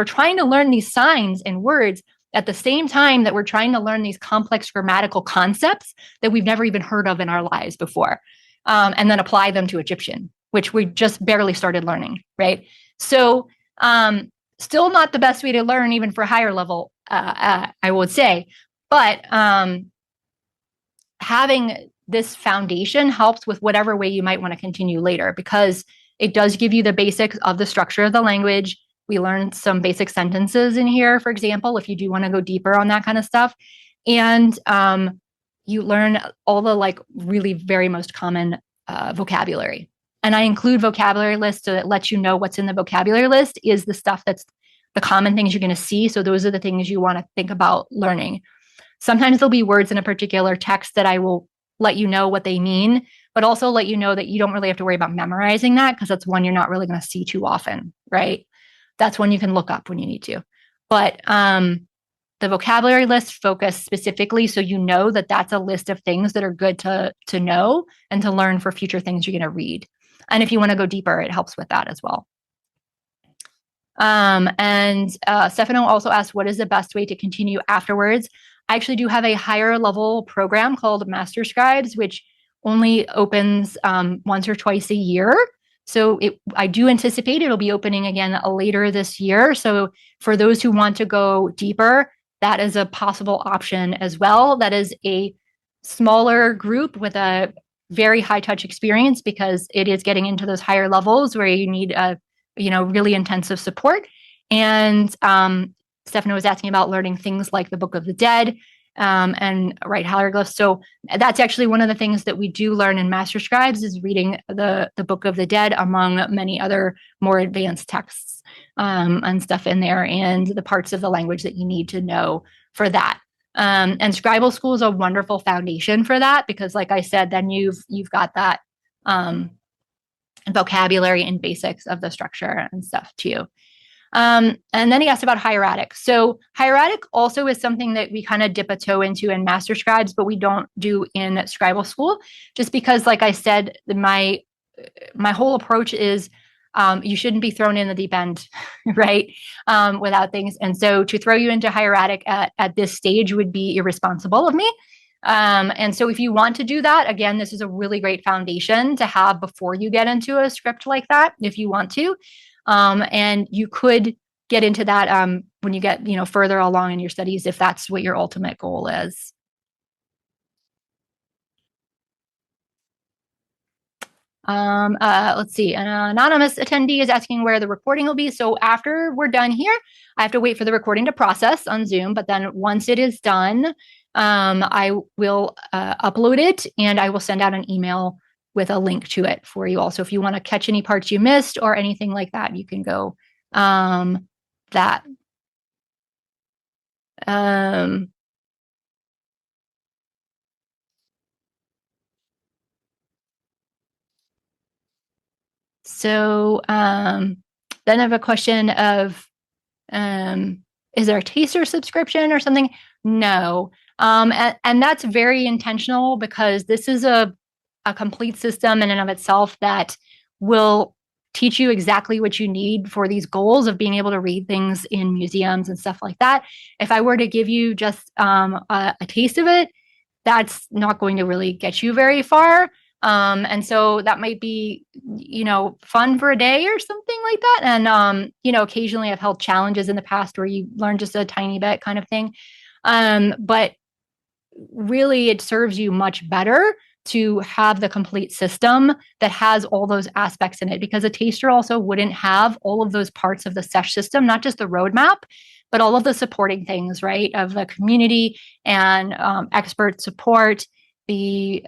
trying to learn these signs and words at the same time that we're trying to learn these complex grammatical concepts that we've never even heard of in our lives before, and then apply them to Egyptian, which we just barely started learning, right? So still not the best way to learn, even for higher level, I would say. But having this foundation helps with whatever way you might want to continue later, because it does give you the basics of the structure of the language. We learned some basic sentences in here, for example, if you do want to go deeper on that kind of stuff. And you learn all the like really very most common vocabulary. And I include vocabulary lists so that lets you know what's in the vocabulary list is the stuff that's the common things you're going to see. So those are the things you want to think about learning. Sometimes there'll be words in a particular text that I will let you know what they mean, but also let you know that you don't really have to worry about memorizing that, because that's one you're not really going to see too often, right? That's one you can look up when you need to. But the vocabulary list focus specifically so you know that that's a list of things that are good to know and to learn for future things you're going to read. And if you want to go deeper, it helps with that as well. And Stefano also asked, what is the best way to continue afterwards? I actually do have a higher level program called Master Scribes, which only opens once or twice a year. So I do anticipate it'll be opening again later this year. So for those who want to go deeper, that is a possible option as well. That is a smaller group with a very high touch experience, because it is getting into those higher levels where you need really intensive support. And Stefano was asking about learning things like the Book of the Dead and write hieroglyphs. So that's actually one of the things that we do learn in Master Scribes is reading the Book of the Dead, among many other more advanced texts and stuff in there, and the parts of the language that you need to know for that. And Scribal School is a wonderful foundation for that, because like I said, then you've got that vocabulary and basics of the structure and stuff too. And then he asked about hieratic. So hieratic also is something that we kind of dip a toe into in Master Scribes, but we don't do in Scribal School, just because, like I said, my whole approach is you shouldn't be thrown in the deep end, right? Without things. And so to throw you into hieratic at this stage would be irresponsible of me. And so if you want to do that, again, this is a really great foundation to have before you get into a script like that, if you want to. And you could get into that when you get further along in your studies, if that's what your ultimate goal is. Let's see. An anonymous attendee is asking where the recording will be. So after we're done here, I have to wait for the recording to process on Zoom. But then once it is done, I will upload it and I will send out an email with a link to it for you all. So if you want to catch any parts you missed or anything like that, you can go that. So then I have a question of, is there a taster subscription or something? No. And that's very intentional because this is a complete system in and of itself that will teach you exactly what you need for these goals of being able to read things in museums and stuff like that. If I were to give you just a taste of it, that's not going to really get you very far. And so that might be, fun for a day or something like that. And, occasionally I've held challenges in the past where you learn just a tiny bit kind of thing. But really it serves you much better to have the complete system that has all those aspects in it, because a taster also wouldn't have all of those parts of the S.E.H system, not just the roadmap, but all of the supporting things, right, of the community and expert support, the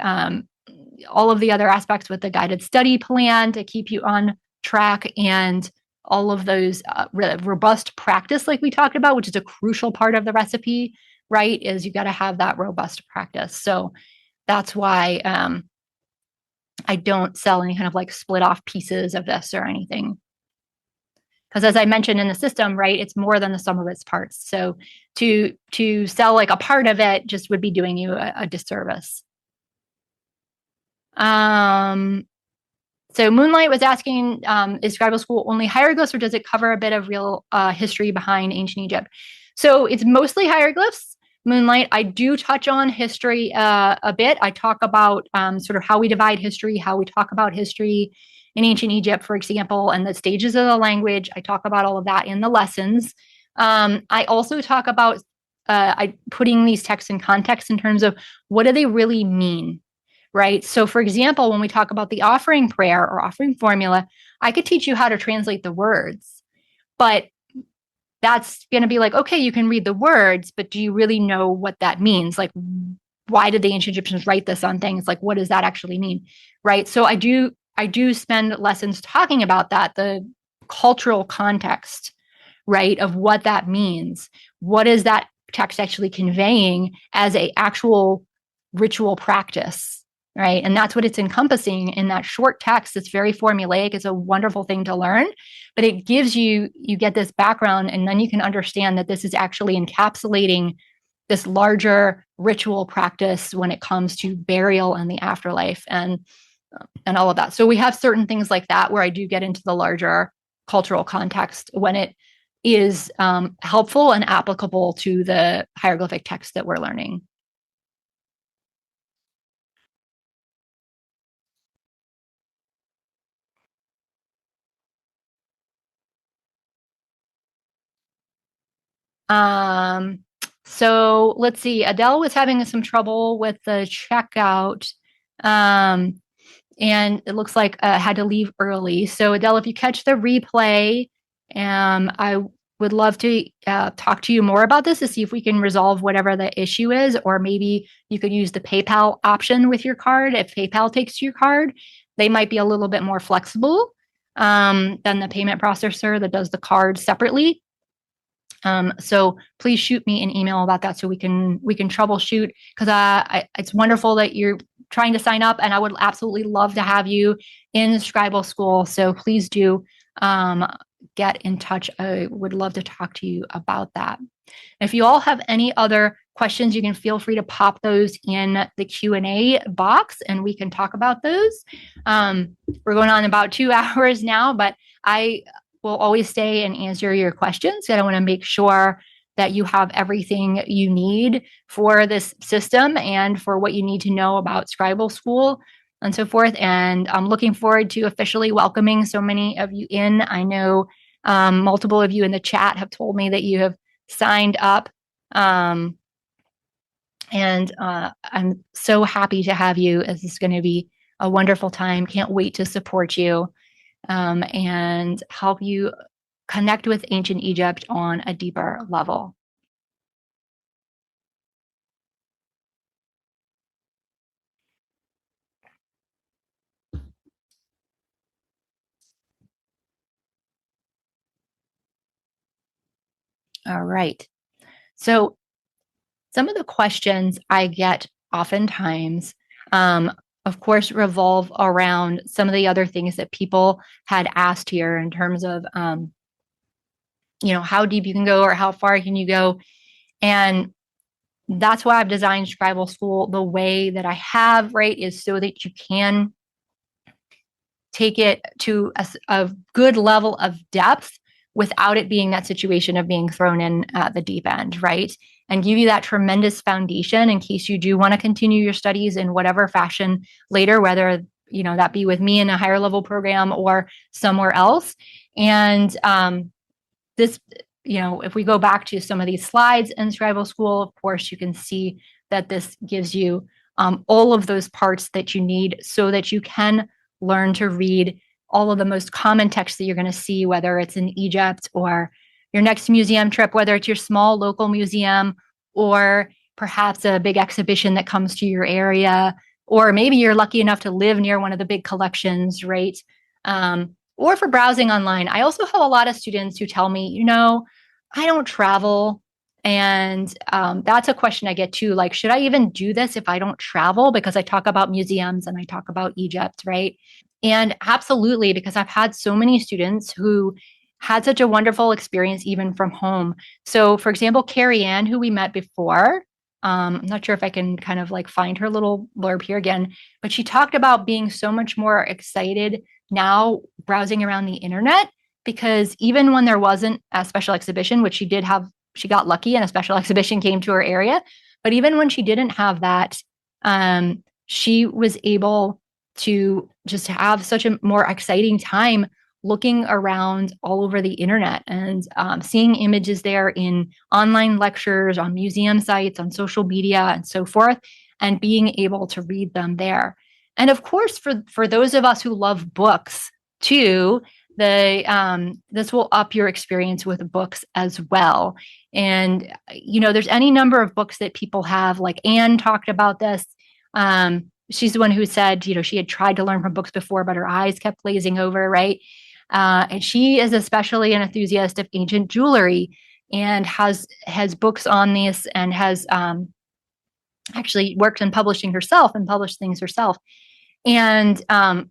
all of the other aspects with the guided study plan to keep you on track, and all of those robust practice like we talked about, which is a crucial part of the recipe, right, is you got to have that robust practice. So that's why I don't sell any kind of like split off pieces of this or anything. Because as I mentioned in the system, right, it's more than the sum of its parts. So to sell like a part of it just would be doing you a disservice. So Moonlight was asking, is Scribal School only hieroglyphs or does it cover a bit of real history behind ancient Egypt? So it's mostly hieroglyphs. Moonlight, I do touch on history a bit. I talk about sort of how we divide history, how we talk about history in ancient Egypt, for example, and the stages of the language. I talk about all of that in the lessons. I also talk about putting these texts in context in terms of what do they really mean, right? So for example, when we talk about the offering prayer or offering formula, I could teach you how to translate the words, but that's going to be like, okay, you can read the words, but do you really know what that means? Like, why did the ancient Egyptians write this on things? Like, what does that actually mean? Right. So I do spend lessons talking about that, the cultural context, right, of what that means. What is that text actually conveying as a actual ritual practice? Right. And that's what it's encompassing in that short text. It's very formulaic. It's a wonderful thing to learn, but it gives you get this background, and then you can understand that this is actually encapsulating this larger ritual practice when it comes to burial and the afterlife and all of that. So we have certain things like that where I do get into the larger cultural context when it is helpful and applicable to the hieroglyphic text that we're learning. So let's see. Adele was having some trouble with the checkout. And it looks like had to leave early. So Adele, if you catch the replay, I would love to talk to you more about this to see if we can resolve whatever the issue is, or maybe you could use the PayPal option with your card. If PayPal takes your card, they might be a little bit more flexible than the payment processor that does the card separately. So please shoot me an email about that so we can troubleshoot, because it's wonderful that you're trying to sign up, and I would absolutely love to have you in Scribal School. So please do get in touch. I would love to talk to you about that. If you all have any other questions, you can feel free to pop those in the Q&A box and we can talk about those. We're going on about 2 hours now, but I will always stay and answer your questions. And I want to make sure that you have everything you need for this system and for what you need to know about Scribal School and so forth. And I'm looking forward to officially welcoming so many of you in. I know multiple of you in the chat have told me that you have signed up. And I'm so happy to have you, as this is going to be a wonderful time. Can't wait to support you and help you connect with ancient Egypt on a deeper level. All right. So some of the questions I get oftentimes, of course, revolve around some of the other things that people had asked here in terms of, how deep you can go or how far can you go. And that's why I've designed Scribal School the way that I have, right, is so that you can take it to a good level of depth without it being that situation of being thrown in at the deep end, right? And give you that tremendous foundation in case you do want to continue your studies in whatever fashion later, whether that be with me in a higher level program or somewhere else. And this, if we go back to some of these slides in Scribal School, of course, you can see that this gives you all of those parts that you need so that you can learn to read all of the most common texts that you're going to see, whether it's in Egypt or your next museum trip, whether it's your small local museum or perhaps a big exhibition that comes to your area, or maybe you're lucky enough to live near one of the big collections, right? Or for browsing online. I also have a lot of students who tell me, I don't travel. And that's a question I get too. Like, should I even do this if I don't travel? Because I talk about museums and I talk about Egypt, right? And absolutely, because I've had so many students who had such a wonderful experience even from home. So, for example, Carrie Ann, who we met before, I'm not sure if I can kind of like find her little blurb here again, but she talked about being so much more excited now browsing around the internet because even when there wasn't a special exhibition, which she did have, she got lucky and a special exhibition came to her area. But even when she didn't have that, she was able to just have such a more exciting time looking around all over the internet and seeing images there in online lectures, on museum sites, on social media, and so forth, and being able to read them there. And of course, for those of us who love books too, this will up your experience with books as well. And there's any number of books that people have. Like Anne talked about this. She's the one who said, she had tried to learn from books before, but her eyes kept glazing over, right? And she is especially an enthusiast of ancient jewelry and has books on this and has actually worked in publishing herself and published things herself. And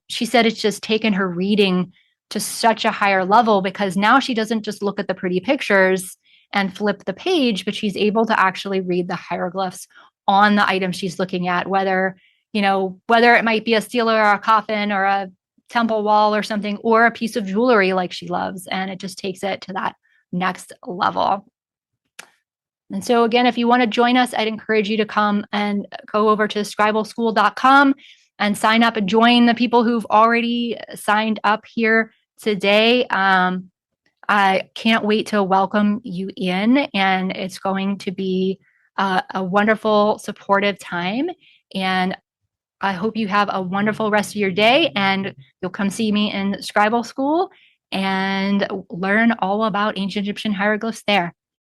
she said it's just taken her reading to such a higher level because now she doesn't just look at the pretty pictures and flip the page, but she's able to actually read the hieroglyphs on the item she's looking at, whether it might be a stela or a coffin or a temple wall or something, or a piece of jewelry like she loves. And it just takes it to that next level. And so again, if you want to join us, I'd encourage you to come and go over to scribalschool.com and sign up and join the people who've already signed up here today. I can't wait to welcome you in, and it's going to be a wonderful, supportive time. And I hope you have a wonderful rest of your day, and you'll come see me in Scribal School and learn all about ancient Egyptian hieroglyphs there.